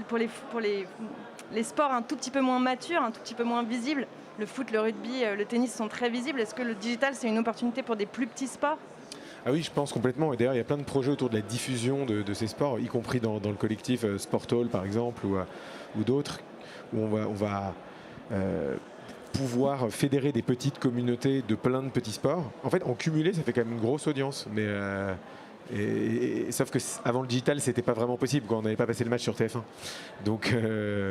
Speaker 1: un tout petit peu moins matures, un tout petit peu moins visibles? Le foot, le rugby, le tennis sont très visibles. Est-ce que le digital, c'est une opportunité pour des plus petits sports?
Speaker 3: Ah oui, je pense complètement. Et d'ailleurs, il y a plein de projets autour de la diffusion de ces sports, y compris dans le collectif Sportall, par exemple, ou d'autres, où on va pouvoir fédérer des petites communautés de plein de petits sports. En fait, en cumulé, ça fait quand même une grosse audience. Mais sauf que avant le digital, c'était pas vraiment possible, quoi. On n'avait pas passé le match sur TF1. Donc,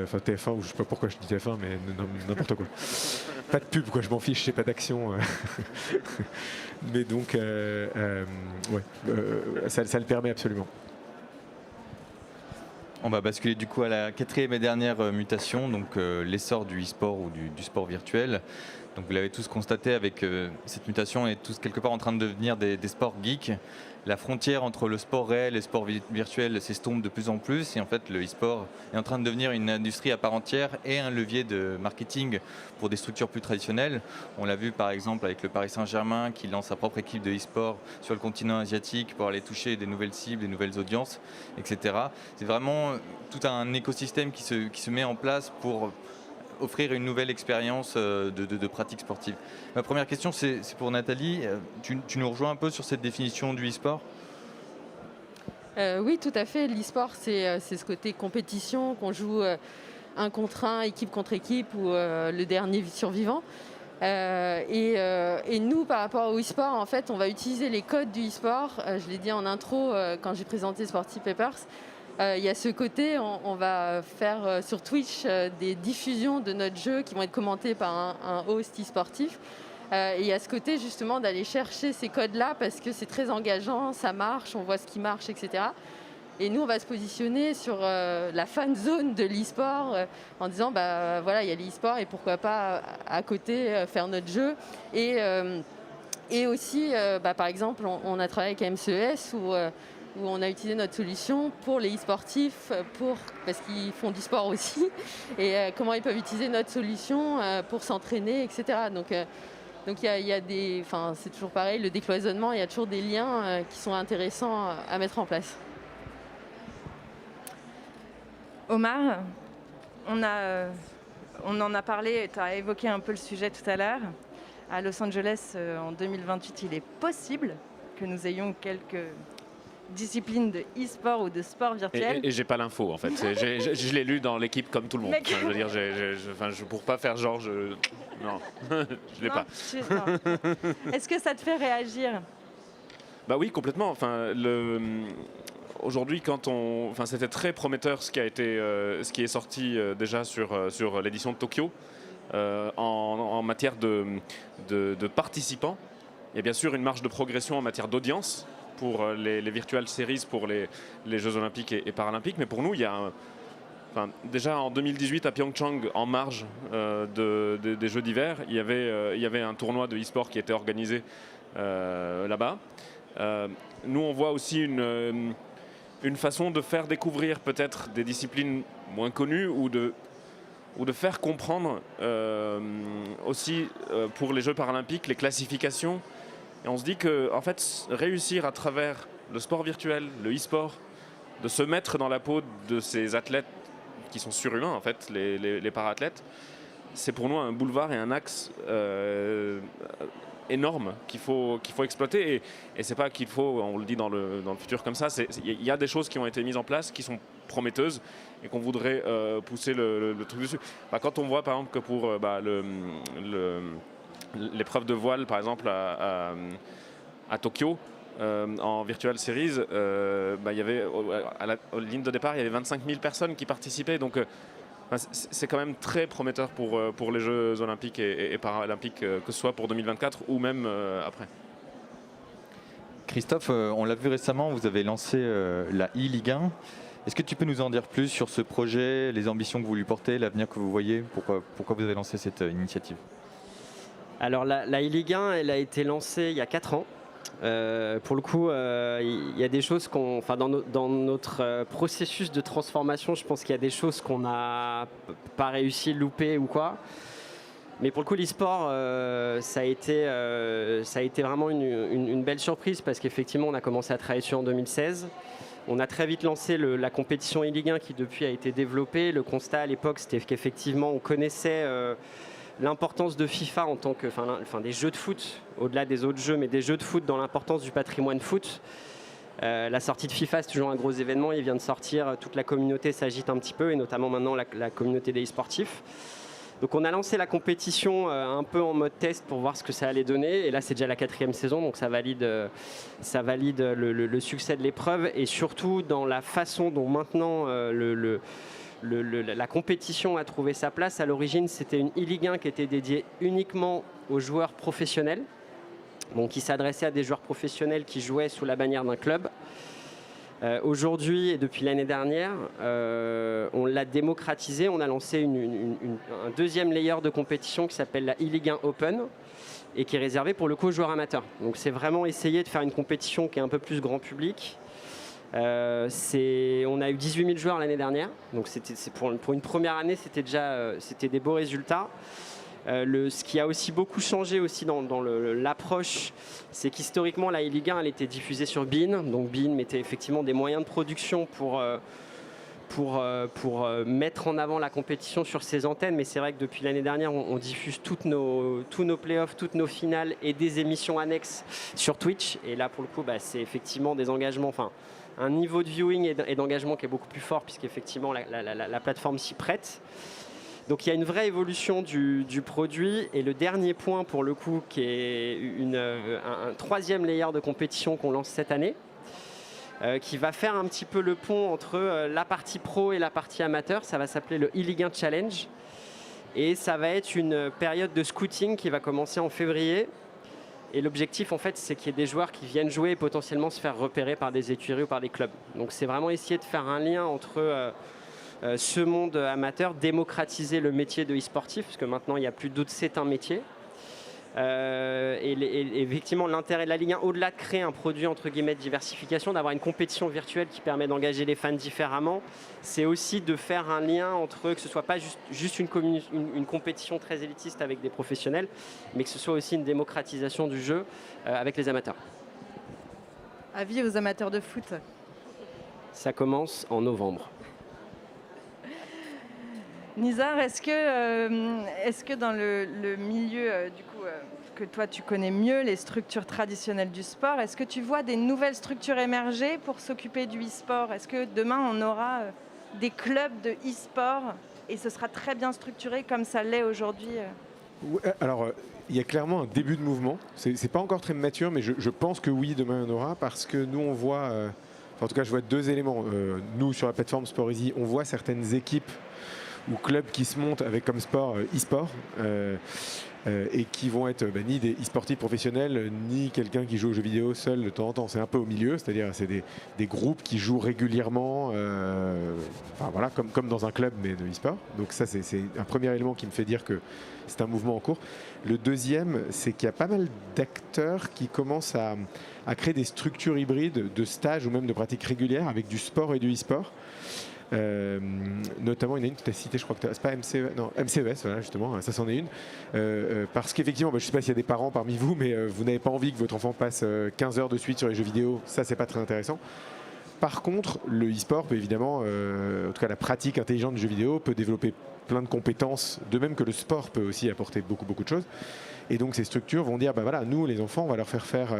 Speaker 3: enfin TF1, ou je sais pas pourquoi je dis TF1, mais n'importe quoi. Pas de pub, quoi. Je m'en fiche, c'est pas d'action. Mais donc, ça le permet absolument.
Speaker 2: On va basculer du coup à la quatrième et dernière mutation, donc l'essor du e-sport ou du sport virtuel. Donc vous l'avez tous constaté, avec cette mutation, on est tous quelque part en train de devenir des sports geeks. La frontière entre le sport réel et le sport virtuel s'estompe de plus en plus, et en fait le e-sport est en train de devenir une industrie à part entière et un levier de marketing pour des structures plus traditionnelles. On l'a vu par exemple avec le Paris Saint-Germain qui lance sa propre équipe de e-sport sur le continent asiatique pour aller toucher des nouvelles cibles, des nouvelles audiences, etc. C'est vraiment tout un écosystème qui se met en place pour offrir une nouvelle expérience de pratique sportive. Ma première question, c'est pour Nathalie. Tu nous rejoins un peu sur cette définition du e-sport ?
Speaker 5: Oui, tout à fait. L'e-sport, c'est ce côté compétition qu'on joue 1 contre 1, équipe contre équipe ou le dernier survivant. Et nous, par rapport au e-sport, en fait, on va utiliser les codes du e-sport. Je l'ai dit en intro quand j'ai présenté Sporty Papers. Il y a ce côté, on va faire sur Twitch des diffusions de notre jeu qui vont être commentées par un host e-sportif. Et il y a ce côté justement d'aller chercher ces codes-là parce que c'est très engageant, ça marche, on voit ce qui marche, etc. Et nous, on va se positionner sur la fan zone de l'e-sport en disant, voilà, il y a l'e-sport et pourquoi pas à côté faire notre jeu. Et aussi, par exemple, on a travaillé avec MCES où on a utilisé notre solution pour les e-sportifs, parce qu'ils font du sport aussi, et comment ils peuvent utiliser notre solution pour s'entraîner, etc. Donc il y a des, c'est toujours pareil, le décloisonnement, il y a toujours des liens qui sont intéressants à mettre en place.
Speaker 1: Omar, on en a parlé, tu as évoqué un peu le sujet tout à l'heure. À Los Angeles, en 2028, il est possible que nous ayons quelques discipline de e-sport ou de sport virtuel.
Speaker 4: Et j'ai pas l'info en fait. Je l'ai lu dans l'équipe comme tout le monde.
Speaker 1: Mec.
Speaker 4: Enfin, je veux dire, pour pas faire genre, non, je l'ai pas.
Speaker 1: Est-ce que ça te fait réagir?
Speaker 4: Bah oui, complètement. Enfin, aujourd'hui, c'était très prometteur ce qui est sorti déjà sur l'édition de Tokyo en matière de participants. Il y a bien sûr une marge de progression en matière d'audience pour les virtual series pour les Jeux Olympiques et Paralympiques. Mais pour nous, il y a déjà en 2018 à Pyeongchang, en marge des Jeux d'hiver, il y avait un tournoi de e-sport qui était organisé là-bas. Nous, on voit aussi une façon de faire découvrir peut-être des disciplines moins connues ou de faire comprendre aussi pour les Jeux Paralympiques les classifications. Et on se dit que en fait, réussir à travers le sport virtuel, le e-sport, de se mettre dans la peau de ces athlètes qui sont surhumains, en fait, les para-athlètes, c'est pour nous un boulevard et un axe énorme qu'il faut exploiter. Et c'est pas qu'il faut, on le dit dans le futur comme ça, il y a des choses qui ont été mises en place qui sont prometteuses et qu'on voudrait pousser le truc dessus. Quand on voit par exemple que pour l'épreuve de voile, par exemple, à Tokyo, en Virtual Series, il y avait, à la ligne de départ, il y avait 25 000 personnes qui participaient. Donc, c'est quand même très prometteur pour les Jeux Olympiques et Paralympiques, que ce soit pour 2024 ou même après.
Speaker 2: Christophe, on l'a vu récemment, vous avez lancé la e-Ligue 1. Est-ce que tu peux nous en dire plus sur ce projet, les ambitions que vous lui portez, l'avenir que vous voyez, pourquoi vous avez lancé cette initiative?
Speaker 6: Alors la e-Ligue 1, elle a été lancée il y a 4 ans. Pour le coup, il y a des choses dans notre processus de transformation, je pense qu'il y a des choses qu'on n'a pas réussi, loupé ou quoi. Mais pour le coup, l'e-sport, ça a été vraiment une belle surprise parce qu'effectivement, on a commencé à travailler dessus en 2016. On a très vite lancé la compétition e-Ligue 1 qui depuis a été développée. Le constat à l'époque, c'était qu'effectivement, on connaissait l'importance de FIFA en tant que, des jeux de foot, au-delà des autres jeux, mais des jeux de foot dans l'importance du patrimoine foot. La sortie de FIFA, c'est toujours un gros événement. Il vient de sortir, toute la communauté s'agite un petit peu, et notamment maintenant la communauté des e-sportifs. Donc on a lancé la compétition un peu en mode test pour voir ce que ça allait donner. Et là, c'est déjà la 4e saison, donc ça valide le succès de l'épreuve. Et surtout dans la façon dont maintenant la compétition a trouvé sa place. À l'origine, c'était une e-Ligue 1 qui était dédiée uniquement aux joueurs professionnels, donc qui s'adressait à des joueurs professionnels qui jouaient sous la bannière d'un club. Aujourd'hui et depuis l'année dernière, on l'a démocratisé. On a lancé un deuxième layer de compétition qui s'appelle la e-Ligue 1 Open et qui est réservée pour le coup aux joueurs amateurs. Donc c'est vraiment essayer de faire une compétition qui est un peu plus grand public. On a eu 18 000 joueurs l'année dernière, donc pour une première année, c'était des beaux résultats. Ce qui a aussi beaucoup changé aussi dans l'approche, c'est qu'historiquement la e-Ligue 1 elle était diffusée sur beIN, donc beIN mettait effectivement des moyens de production pour mettre en avant la compétition sur ses antennes, mais c'est vrai que depuis l'année dernière on diffuse tous nos playoffs, toutes nos finales et des émissions annexes sur Twitch, et là pour le coup c'est effectivement des engagements, un niveau de viewing et d'engagement qui est beaucoup plus fort puisqu'effectivement la plateforme s'y prête. Donc il y a une vraie évolution du produit, et le dernier point pour le coup qui est un 3e layer de compétition qu'on lance cette année, qui va faire un petit peu le pont entre la partie pro et la partie amateur. Ça va s'appeler le e-Ligue 1 Challenge, et ça va être une période de scouting qui va commencer en février. Et l'objectif en fait, c'est qu'il y ait des joueurs qui viennent jouer et potentiellement se faire repérer par des écuries ou par des clubs. Donc c'est vraiment essayer de faire un lien entre ce monde amateur, démocratiser le métier de e-sportif, parce que maintenant il n'y a plus de doute, c'est un métier. Et effectivement, l'intérêt de la Ligue 1, au-delà de créer un produit entre guillemets de diversification, d'avoir une compétition virtuelle qui permet d'engager les fans différemment, c'est aussi de faire un lien entre eux, que ce soit pas juste une compétition très élitiste avec des professionnels, mais que ce soit aussi une démocratisation du jeu avec les amateurs.
Speaker 1: Avis aux amateurs de foot.
Speaker 6: Ça commence en novembre.
Speaker 1: Nizar, est-ce que dans le milieu que toi tu connais mieux, les structures traditionnelles du sport, est-ce que tu vois des nouvelles structures émerger pour s'occuper du e-sport? Est-ce que demain on aura des clubs de e-sport et ce sera très bien structuré comme ça l'est aujourd'hui?
Speaker 3: Alors, il y a clairement un début de mouvement. C'est pas encore très mature, mais je pense que oui, demain il y en aura, parce que nous on voit, en tout cas je vois 2 éléments. Nous sur la plateforme SportEasy, on voit certaines équipes ou clubs qui se montent avec comme sport e-sport et qui vont être ni des e-sportifs professionnels ni quelqu'un qui joue aux jeux vidéo seul de temps en temps. C'est un peu au milieu, c'est-à-dire c'est des groupes qui jouent régulièrement, voilà, comme dans un club mais de e-sport. Donc ça c'est un premier élément qui me fait dire que c'est un mouvement en cours. Le deuxième, c'est qu'il y a pas mal d'acteurs qui commencent à créer des structures hybrides de stages ou même de pratiques régulières avec du sport et du e-sport. Notamment, il y en a une que tu as citée, je crois que c'est pas MCES, voilà, justement, ça c'en est une. Parce qu'effectivement, je ne sais pas s'il y a des parents parmi vous, mais vous n'avez pas envie que votre enfant passe 15 heures de suite sur les jeux vidéo, ça c'est pas très intéressant. Par contre, le e-sport peut évidemment, en tout cas la pratique intelligente du jeu vidéo, peut développer plein de compétences, de même que le sport peut aussi apporter beaucoup de choses. Et donc ces structures vont dire, voilà, nous les enfants, on va leur faire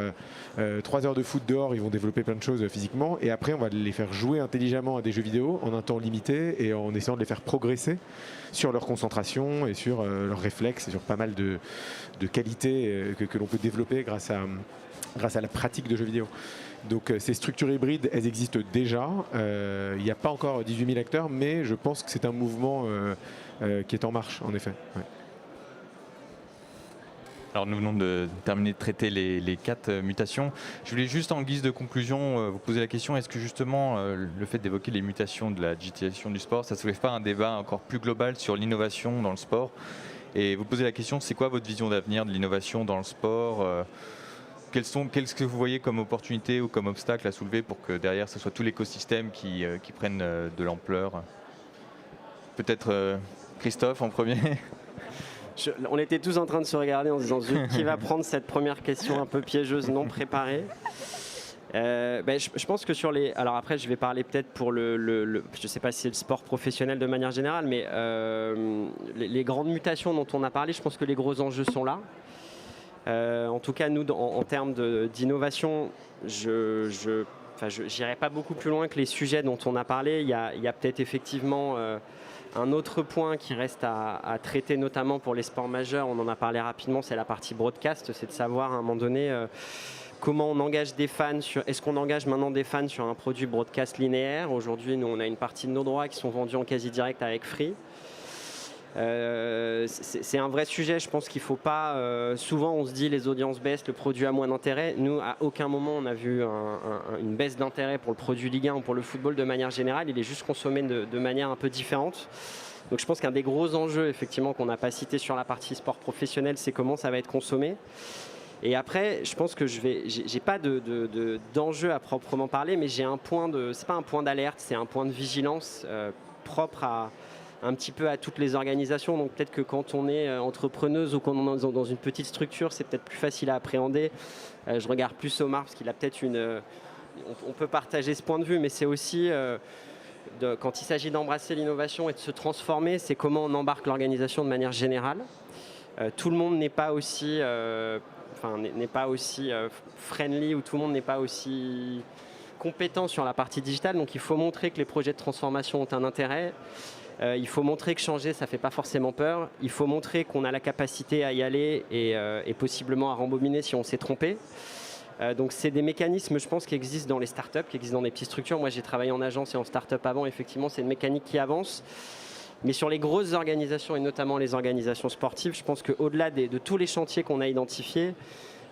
Speaker 3: 3 heures de foot dehors, ils vont développer plein de choses physiquement, et après on va les faire jouer intelligemment à des jeux vidéo en un temps limité et en essayant de les faire progresser sur leur concentration et sur leurs réflexes et sur pas mal de qualités que l'on peut développer grâce grâce à la pratique de jeux vidéo. Donc ces structures hybrides, elles existent déjà. Il n'y a pas encore 18 000 acteurs, mais je pense que c'est un mouvement qui est en marche, en effet. Ouais.
Speaker 2: Alors nous venons de terminer de traiter les 4 mutations. Je voulais juste en guise de conclusion vous poser la question, est-ce que justement le fait d'évoquer les mutations de la digitalisation du sport, ça ne soulève pas un débat encore plus global sur l'innovation dans le sport? Et vous posez la question, c'est quoi votre vision d'avenir de l'innovation dans le sport? Qu'est-ce que vous voyez comme opportunité ou comme obstacle à soulever pour que derrière ce soit tout l'écosystème qui prenne de l'ampleur? Peut-être Christophe en premier.
Speaker 6: On était tous en train de se regarder en se disant qui va prendre cette première question un peu piégeuse non préparée. Je pense que sur les... Alors après, je vais parler peut-être pour je ne sais pas si c'est le sport professionnel de manière générale, mais les grandes mutations dont on a parlé, je pense que les gros enjeux sont là. En tout cas, nous, en termes d'innovation, je n'irai pas beaucoup plus loin que les sujets dont on a parlé. Il y a peut-être effectivement un autre point qui reste à traiter, notamment pour les sports majeurs. On en a parlé rapidement, c'est la partie broadcast. C'est de savoir à un moment donné comment on engage des fans. Est-ce qu'on engage maintenant des fans sur un produit broadcast linéaire? Aujourd'hui, nous, on a une partie de nos droits qui sont vendus en quasi-direct avec Free. C'est un vrai sujet, je pense qu'il ne faut pas... souvent on se dit les audiences baissent, le produit a moins d'intérêt. Nous, à aucun moment on a vu une baisse d'intérêt pour le produit Ligue 1 ou pour le football de manière générale. Il est juste consommé de manière un peu différente. Donc je pense qu'un des gros enjeux effectivement qu'on n'a pas cité sur la partie sport professionnel, c'est comment ça va être consommé. Et après, je pense que j'ai pas d'enjeu à proprement parler, mais j'ai un point c'est pas un point d'alerte, c'est un point de vigilance propre un petit peu à toutes les organisations. Donc peut-être que quand on est entrepreneuse ou qu'on est dans une petite structure, c'est peut-être plus facile à appréhender. Je regarde plus Omar parce qu'il a peut-être on peut partager ce point de vue, mais c'est aussi quand il s'agit d'embrasser l'innovation et de se transformer, c'est comment on embarque l'organisation de manière générale. Tout le monde n'est pas aussi friendly, ou tout le monde n'est pas aussi compétent sur la partie digitale. Donc il faut montrer que les projets de transformation ont un intérêt. Il faut montrer que changer, ça ne fait pas forcément peur. Il faut montrer qu'on a la capacité à y aller et possiblement à rembobiner si on s'est trompé. Donc c'est des mécanismes, je pense, qui existent dans les startups, qui existent dans des petites structures. Moi, j'ai travaillé en agence et en startup avant. Effectivement, c'est une mécanique qui avance. Mais sur les grosses organisations, et notamment les organisations sportives, je pense qu'au-delà de tous les chantiers qu'on a identifiés,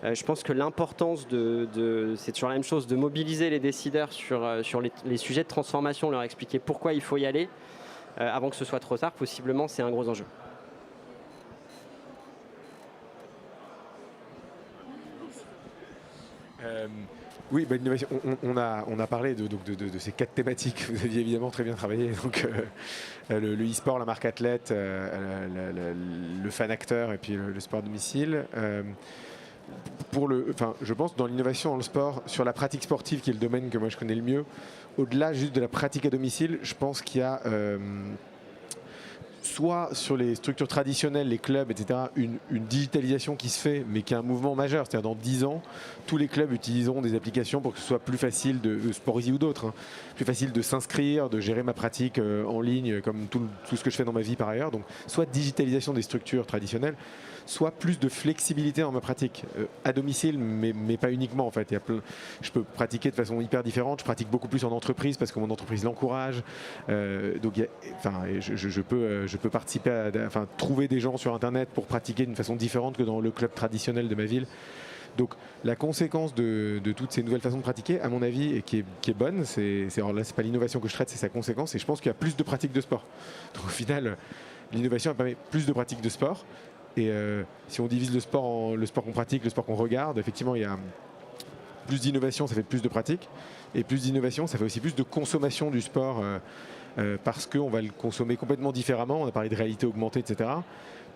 Speaker 6: je pense que l'importance c'est toujours la même chose, de mobiliser les décideurs sur les sujets de transformation, leur expliquer pourquoi il faut y aller, avant que ce soit trop tard, possiblement, c'est un gros enjeu.
Speaker 3: Oui, l'innovation. On a parlé de ces 4 thématiques. Vous aviez évidemment très bien travaillé. Donc, le e-sport, la marque athlète, le fan acteur et puis le sport domicile. Je pense dans l'innovation dans le sport, sur la pratique sportive, qui est le domaine que moi je connais le mieux, au-delà juste de la pratique à domicile, je pense qu'il y a soit sur les structures traditionnelles, les clubs, etc., une digitalisation qui se fait, mais qui est un mouvement majeur. C'est-à-dire dans 10 ans, tous les clubs utiliseront des applications pour que ce soit plus facile, de Sportizy ou d'autres, plus facile de s'inscrire, de gérer ma pratique en ligne, comme tout ce que je fais dans ma vie par ailleurs. Donc, soit digitalisation des structures traditionnelles, soit plus de flexibilité dans ma pratique, à domicile, mais pas uniquement en fait. Je peux pratiquer de façon hyper différente, je pratique beaucoup plus en entreprise parce que mon entreprise l'encourage. Donc je peux participer trouver des gens sur Internet pour pratiquer d'une façon différente que dans le club traditionnel de ma ville. Donc la conséquence de toutes ces nouvelles façons de pratiquer, à mon avis, et qui est bonne, alors là c'est pas l'innovation que je traite, c'est sa conséquence, et je pense qu'il y a plus de pratiques de sport. Donc au final, l'innovation permet plus de pratiques de sport. Et si on divise le sport en le sport qu'on pratique, le sport qu'on regarde, effectivement, il y a plus d'innovation, ça fait plus de pratique. Et plus d'innovation, ça fait aussi plus de consommation du sport parce qu'on va le consommer complètement différemment. On a parlé de réalité augmentée, etc.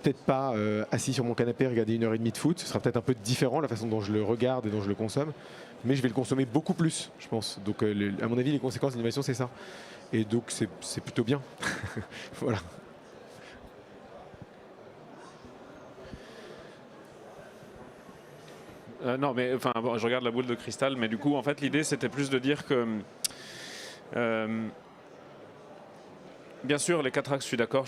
Speaker 3: Peut-être pas assis sur mon canapé, regarder 1h30 de foot. Ce sera peut-être un peu différent la façon dont je le regarde et dont je le consomme. Mais je vais le consommer beaucoup plus, je pense. Donc, à mon avis, les conséquences de l'innovation, c'est ça. Et donc, c'est plutôt bien. Voilà.
Speaker 4: Non, mais enfin, bon, je regarde la boule de cristal, mais du coup, en fait, l'idée, c'était plus de dire que, bien sûr, les 4 axes, je suis d'accord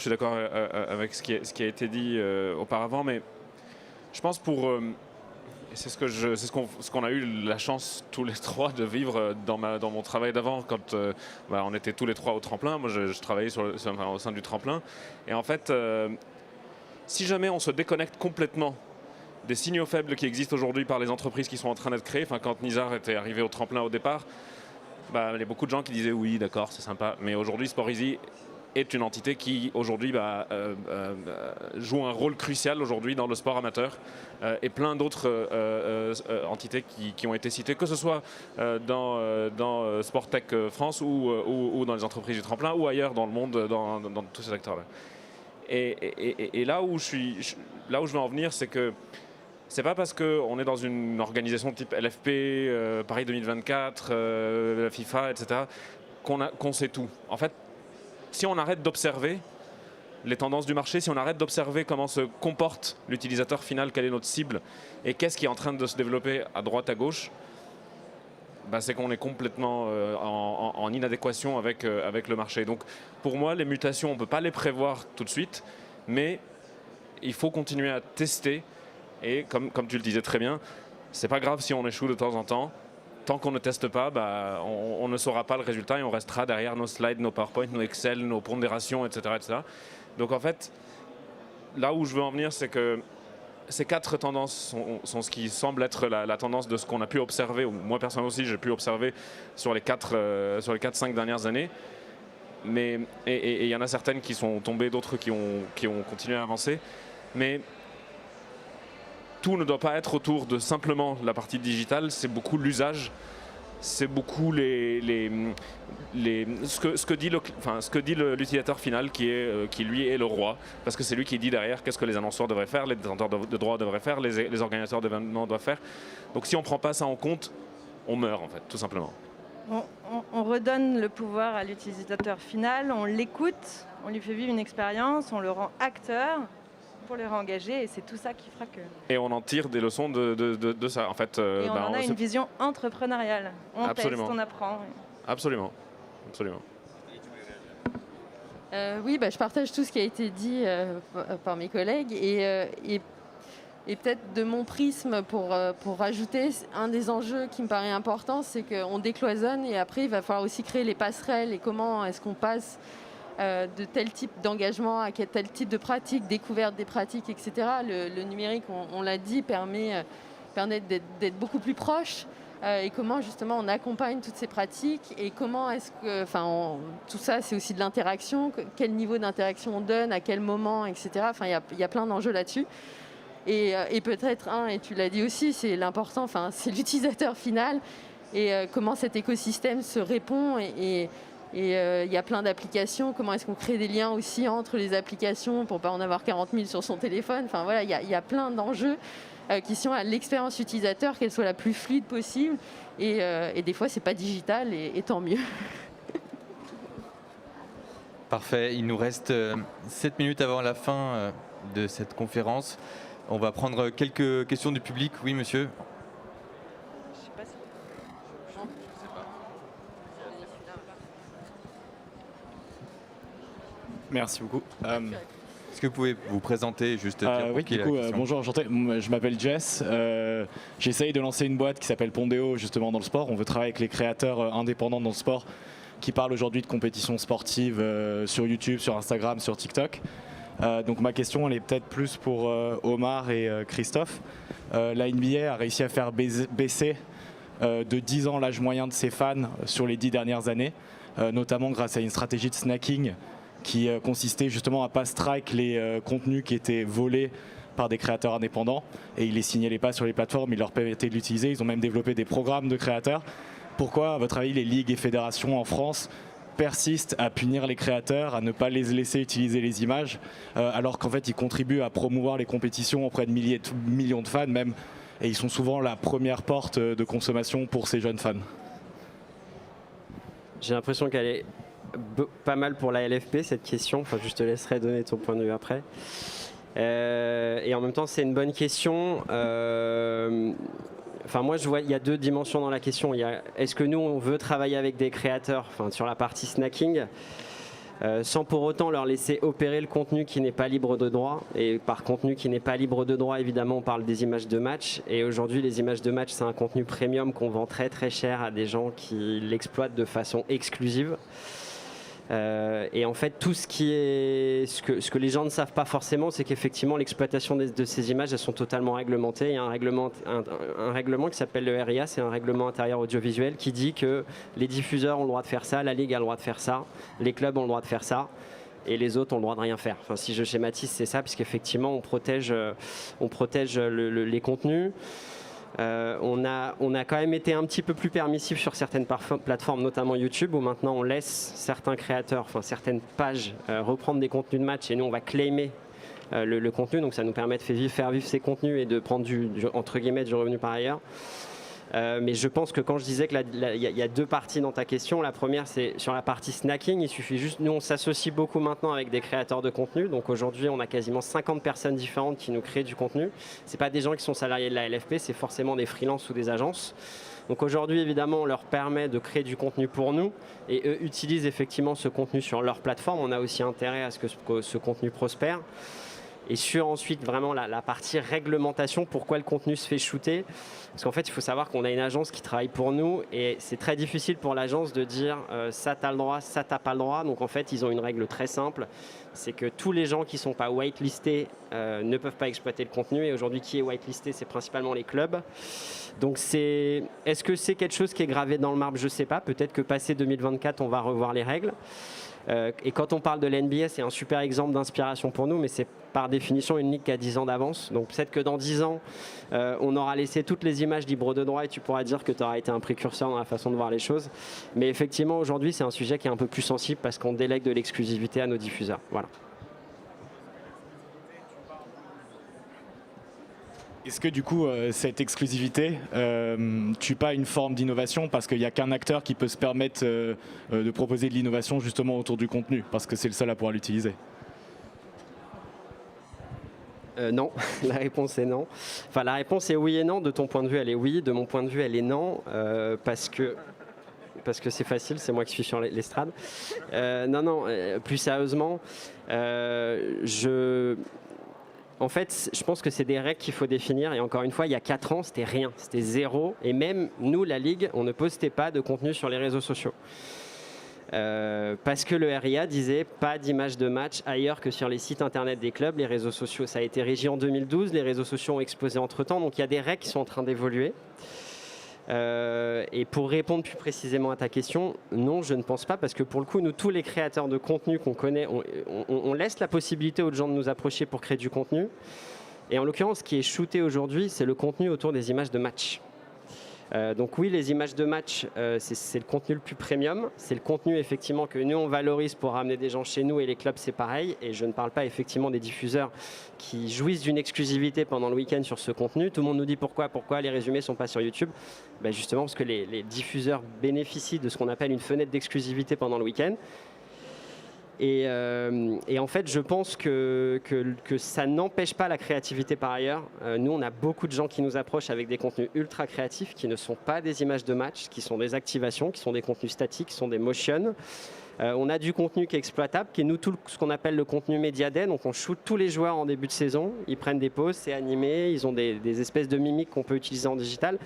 Speaker 4: avec ce qui a été dit auparavant, mais je pense c'est ce qu'on a eu la chance tous les trois de vivre dans mon travail d'avant, quand on était tous les trois au tremplin. Moi, je travaillais au sein du tremplin. Et en fait, si jamais on se déconnecte complètement des signaux faibles qui existent aujourd'hui par les entreprises qui sont en train d'être créées, quand Nizar était arrivé au tremplin au départ, il y a beaucoup de gens qui disaient oui, d'accord, c'est sympa. Mais aujourd'hui, SportEasy est une entité qui aujourd'hui joue un rôle crucial aujourd'hui dans le sport amateur, et plein d'autres entités qui ont été citées, que ce soit dans Sporttech France ou dans les entreprises du tremplin ou ailleurs dans le monde, dans tous ces secteurs-là. Et là où je veux en venir, c'est que c'est pas parce qu'on est dans une organisation type LFP, Paris 2024, la FIFA, etc., qu'on sait tout. En fait, si on arrête d'observer les tendances du marché, si on arrête d'observer comment se comporte l'utilisateur final, quelle est notre cible et qu'est-ce qui est en train de se développer à droite, à gauche, c'est qu'on est complètement en inadéquation avec le marché. Donc pour moi, les mutations, on ne peut pas les prévoir tout de suite, mais il faut continuer à tester. Et comme tu le disais très bien, c'est pas grave si on échoue de temps en temps. Tant qu'on ne teste pas, on ne saura pas le résultat et on restera derrière nos slides, nos PowerPoint, nos Excel, nos pondérations, etc., etc. Donc en fait, là où je veux en venir, c'est que ces 4 tendances sont ce qui semble être la tendance de ce qu'on a pu observer, ou moi personnellement aussi j'ai pu observer sur les 4-5 dernières années. Mais il y en a certaines qui sont tombées, d'autres qui ont continué à avancer. Mais tout ne doit pas être autour de simplement la partie digitale, c'est beaucoup l'usage, c'est beaucoup ce que dit l'utilisateur final qui lui est le roi, parce que c'est lui qui dit derrière qu'est-ce que les annonceurs devraient faire, les détenteurs de droits devraient faire, les organisateurs d'événements doivent faire. Donc si on ne prend pas ça en compte, on meurt en fait, tout simplement.
Speaker 1: On redonne le pouvoir à l'utilisateur final, on l'écoute, on lui fait vivre une expérience, on le rend acteur pour les réengager, et c'est tout ça qui fera que... Et
Speaker 4: on en tire des leçons de ça, en fait.
Speaker 1: Et on en a une vision entrepreneuriale. On
Speaker 4: Absolument.
Speaker 1: teste, on apprend.
Speaker 4: Absolument. Absolument.
Speaker 5: Oui, je partage tout ce qui a été dit par mes collègues, et peut-être de mon prisme pour rajouter, un des enjeux qui me paraît important, c'est qu'on décloisonne, et après il va falloir aussi créer les passerelles, et comment est-ce qu'on passe de tel type d'engagement à tel type de pratique, découverte des pratiques, etc. Le numérique, on l'a dit, permet d'être beaucoup plus proche, et comment justement on accompagne toutes ces pratiques, et comment est-ce que, tout ça c'est aussi de l'interaction, quel niveau d'interaction on donne, à quel moment, etc. Il y a plein d'enjeux là-dessus. Et peut-être, et tu l'as dit aussi, c'est l'important, c'est l'utilisateur final, et comment cet écosystème se répond, et il y a plein d'applications, comment est-ce qu'on crée des liens aussi entre les applications pour ne pas en avoir 40 000 sur son téléphone. Il y a plein d'enjeux qui sont à l'expérience utilisateur, qu'elle soit la plus fluide possible, et des fois c'est pas digital, et tant mieux.
Speaker 2: Parfait, il nous reste 7 minutes avant la fin de cette conférence. On va prendre quelques questions du public. Oui, monsieur.
Speaker 7: Merci beaucoup.
Speaker 2: Est-ce que vous pouvez vous présenter juste dire
Speaker 7: oui, du coup, bonjour, enchanté. Je m'appelle Jess. J'essaye de lancer une boîte qui s'appelle Pondéo, justement dans le sport. On veut travailler avec les créateurs indépendants dans le sport qui parlent aujourd'hui de compétitions sportives sur YouTube, sur Instagram, sur TikTok. Donc ma question, elle est peut-être plus pour Omar et Christophe. La NBA a réussi à faire baisser de 10 ans l'âge moyen de ses fans sur les 10 dernières années, notamment grâce à une stratégie de snacking qui consistait justement à pas strike les contenus qui étaient volés par des créateurs indépendants, et ils les signalaient pas sur les plateformes, ils leur permettaient de l'utiliser. Ils ont même développé des programmes de créateurs. Pourquoi, à votre avis, les ligues et fédérations en France persistent à punir les créateurs, à ne pas les laisser utiliser les images, alors qu'en fait ils contribuent à promouvoir les compétitions auprès de millions de fans même, et ils sont souvent la première porte de consommation pour ces jeunes fans?
Speaker 6: J'ai l'impression qu'elle est pas mal pour la LFP, cette question. Enfin, je te laisserai donner ton point de vue après. Et en même temps, c'est une bonne question. Moi, je vois, il y a 2 dimensions dans la question. Est-ce que nous, on veut travailler avec des créateurs, sur la partie snacking, sans pour autant leur laisser opérer le contenu qui n'est pas libre de droit. Et par contenu qui n'est pas libre de droit, évidemment, on parle des images de match. Et aujourd'hui, les images de match, c'est un contenu premium qu'on vend très très cher à des gens qui l'exploitent de façon exclusive. Et en fait, tout ce que les gens ne savent pas forcément, c'est qu'effectivement l'exploitation de ces images, elles sont totalement réglementées. Il y a un règlement qui s'appelle le RIA, c'est un règlement intérieur audiovisuel qui dit que les diffuseurs ont le droit de faire ça, la Ligue a le droit de faire ça, les clubs ont le droit de faire ça, et les autres ont le droit de rien faire. Enfin, si je schématise, c'est ça, puisqu'effectivement on protège les contenus. On a quand même été un petit peu plus permissif sur certaines plateformes, notamment YouTube, où maintenant on laisse certains créateurs, enfin certaines pages reprendre des contenus de match et nous on va claimer le contenu. Donc ça nous permet de faire vivre ces contenus et de prendre entre guillemets du revenu par ailleurs. Mais je pense que quand je disais qu'il y a deux parties dans ta question, la première c'est sur la partie snacking, il suffit juste, nous on s'associe beaucoup maintenant avec des créateurs de contenu, donc aujourd'hui on a quasiment 50 personnes différentes qui nous créent du contenu. C'est pas des gens qui sont salariés de la LFP, c'est forcément des freelances ou des agences. Donc aujourd'hui évidemment on leur permet de créer du contenu pour nous et eux utilisent effectivement ce contenu sur leur plateforme. On a aussi intérêt à ce que ce contenu prospère. Et sur ensuite vraiment la partie réglementation, pourquoi le contenu se fait shooter. Parce qu'en fait, il faut savoir qu'on a une agence qui travaille pour nous et c'est très difficile pour l'agence de dire ça t'as le droit, ça t'as pas le droit. Donc en fait, ils ont une règle très simple, c'est que tous les gens qui ne sont pas whitelistés ne peuvent pas exploiter le contenu. Et aujourd'hui, qui est whitelisté, c'est principalement les clubs. Donc est-ce que c'est quelque chose qui est gravé dans le marbre? Je ne sais pas. Peut-être que passé 2024, on va revoir les règles. Et quand on parle de l'NBA, c'est un super exemple d'inspiration pour nous, mais c'est par définition une ligue qui a 10 ans d'avance. Donc peut-être que dans 10 ans, on aura laissé toutes les images libres de droit et tu pourras dire que tu auras été un précurseur dans la façon de voir les choses. Mais effectivement, aujourd'hui, c'est un sujet qui est un peu plus sensible parce qu'on délègue de l'exclusivité à nos diffuseurs. Voilà.
Speaker 7: Est-ce que du coup, cette exclusivité tue pas une forme d'innovation parce qu'il n'y a qu'un acteur qui peut se permettre de proposer de l'innovation justement autour du contenu, parce que c'est le seul à pouvoir l'utiliser?
Speaker 6: Non, la réponse est non. Enfin, la réponse est oui et non. De ton point de vue, elle est oui. De mon point de vue, elle est non, parce que c'est facile, c'est moi qui suis sur l'estrade. Non, plus sérieusement, en fait, je pense que c'est des règles qu'il faut définir. Et encore une fois, il y a 4 ans, c'était rien, c'était zéro. Et même nous, la Ligue, on ne postait pas de contenu sur les réseaux sociaux. Parce que le RIA disait pas d'image de match ailleurs que sur les sites internet des clubs. Les réseaux sociaux, ça a été régi en 2012, les réseaux sociaux ont explosé entre-temps. Donc il y a des règles qui sont en train d'évoluer. Et pour répondre plus précisément à ta question, non, je ne pense pas, parce que pour le coup, nous, tous les créateurs de contenu qu'on connaît, on laisse la possibilité aux gens de nous approcher pour créer du contenu. Et en l'occurrence, ce qui est shooté aujourd'hui, c'est le contenu autour des images de match. Donc oui, les images de match, c'est le contenu le plus premium. C'est le contenu effectivement que nous, on valorise pour ramener des gens chez nous, et les clubs, c'est pareil. Et je ne parle pas effectivement des diffuseurs qui jouissent d'une exclusivité pendant le week-end sur ce contenu. Tout le monde nous dit pourquoi les résumés ne sont pas sur YouTube. Ben justement parce que les diffuseurs bénéficient de ce qu'on appelle une fenêtre d'exclusivité pendant le week-end. Et en fait, je pense que ça n'empêche pas la créativité par ailleurs. Nous, on a beaucoup de gens qui nous approchent avec des contenus ultra créatifs qui ne sont pas des images de match, qui sont des activations, qui sont des contenus statiques, qui sont des motions. On a du contenu qui est exploitable, qui est nous tout ce qu'on appelle le contenu média day. Donc on shoot tous les joueurs en début de saison, ils prennent des pauses, c'est animé, ils ont des espèces de mimiques qu'on peut utiliser en digital.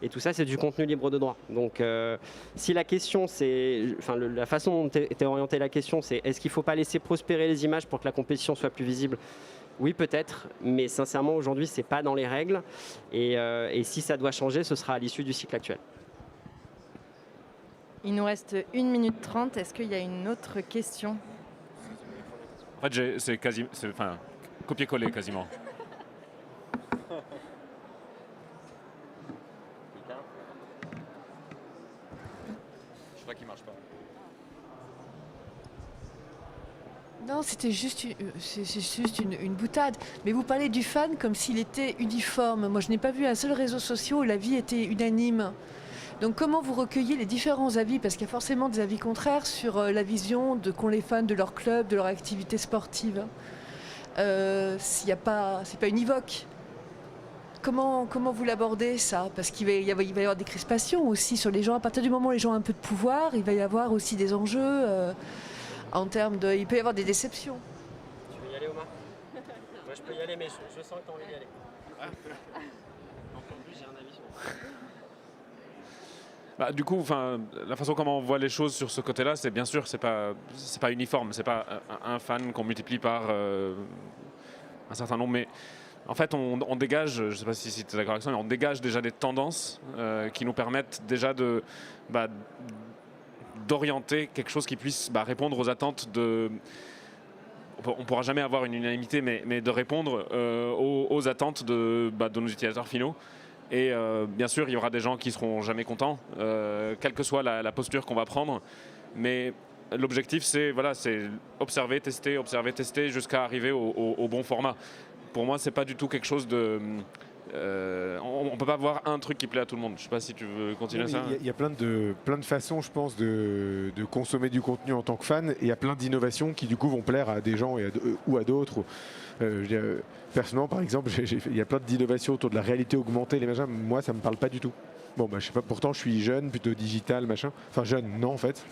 Speaker 6: Et tout ça, c'est du contenu libre de droit. Donc, si la question, la façon dont était orientée la question, c'est est-ce qu'il ne faut pas laisser prospérer les images pour que la compétition soit plus visible? Oui, peut-être, mais sincèrement, aujourd'hui, ce n'est pas dans les règles. Et si ça doit changer, ce sera à l'issue du cycle actuel.
Speaker 1: Il nous reste 1 minute 30. Est-ce qu'il y a une autre question?
Speaker 4: En fait, c'est copier-coller quasiment.
Speaker 2: Qui marche pas.
Speaker 8: Non, c'était juste, une boutade. Mais vous parlez du fan comme s'il était uniforme. Moi, je n'ai pas vu un seul réseau social où l'avis était unanime. Donc comment vous recueillez les différents avis? Parce qu'il y a forcément des avis contraires sur la vision qu'ont les fans de leur club, de leur activité sportive. C'est pas univoque. Comment vous l'abordez, ça? Parce qu'il va y avoir des crispations aussi sur les gens. À partir du moment où les gens ont un peu de pouvoir, il va y avoir aussi des enjeux en termes de... Il peut y avoir des déceptions.
Speaker 6: Tu veux y aller, Omar? Moi, je peux y aller, mais je sens que tu as envie d'y aller. En plus, j'ai un avis sur
Speaker 4: Bah, du coup, la façon comment on voit les choses sur ce côté-là, c'est bien sûr, c'est pas uniforme, c'est pas un fan qu'on multiplie par un certain nombre, mais en fait, on dégage, je ne sais pas si tu es d'accord avec ça, mais on dégage déjà des tendances qui nous permettent déjà d'orienter quelque chose qui puisse répondre aux attentes de... On ne pourra jamais avoir une unanimité, mais de répondre aux attentes de nos utilisateurs finaux. Et bien sûr, il y aura des gens qui seront jamais contents, quelle que soit la posture qu'on va prendre. Mais l'objectif, c'est observer, tester, jusqu'à arriver au bon format. Pour moi, c'est pas du tout quelque chose de... on peut pas avoir un truc qui plaît à tout le monde. Je sais pas si tu veux continuer ça.
Speaker 3: Il y a plein de façons, je pense, de consommer du contenu en tant que fan. Et il y a plein d'innovations qui, du coup, vont plaire à des gens ou à d'autres. Personnellement, par exemple, il y a plein d'innovations autour de la réalité augmentée, les machins. Moi, ça me parle pas du tout. Bon, je sais pas, pourtant je suis jeune, plutôt digital, machin. Enfin, jeune, non, en fait.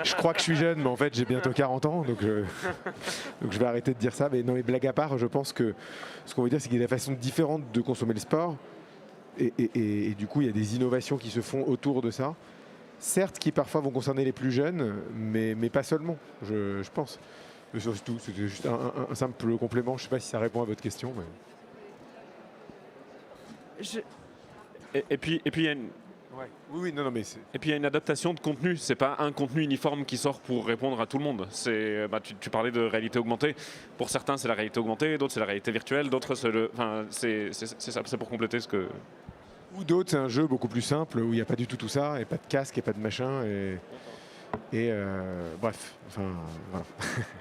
Speaker 3: Je crois que je suis jeune, mais en fait, j'ai bientôt 40 ans, donc je vais arrêter de dire ça. Mais non, mais blague à part, je pense que ce qu'on veut dire, c'est qu'il y a des façons différentes de consommer le sport. Et du coup, il y a des innovations qui se font autour de ça. Certes, qui parfois vont concerner les plus jeunes, mais pas seulement, je pense. Surtout, c'était juste un simple complément. Je ne sais pas si ça répond à votre question. Mais...
Speaker 4: Et puis il y a une...
Speaker 3: Oui, non, mais
Speaker 4: et puis il y a une adaptation de contenu. C'est pas un contenu uniforme qui sort pour répondre à tout le monde. Tu parlais de réalité augmentée. Pour certains, c'est la réalité augmentée, d'autres c'est la réalité virtuelle, d'autres c'est ça. C'est pour compléter ce que.
Speaker 3: Ou d'autres, c'est un jeu beaucoup plus simple où il n'y a pas du tout ça, et pas de casque, et pas de machin, bref. Voilà.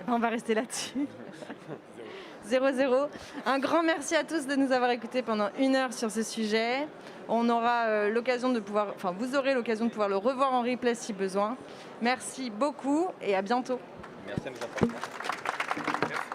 Speaker 1: On va rester là-dessus. 0-0. Un grand merci à tous de nous avoir écoutés pendant 1 heure sur ce sujet. On aura l'occasion de pouvoir, vous aurez l'occasion de pouvoir le revoir en replay si besoin. Merci beaucoup et à bientôt.
Speaker 2: Merci à nous. Merci.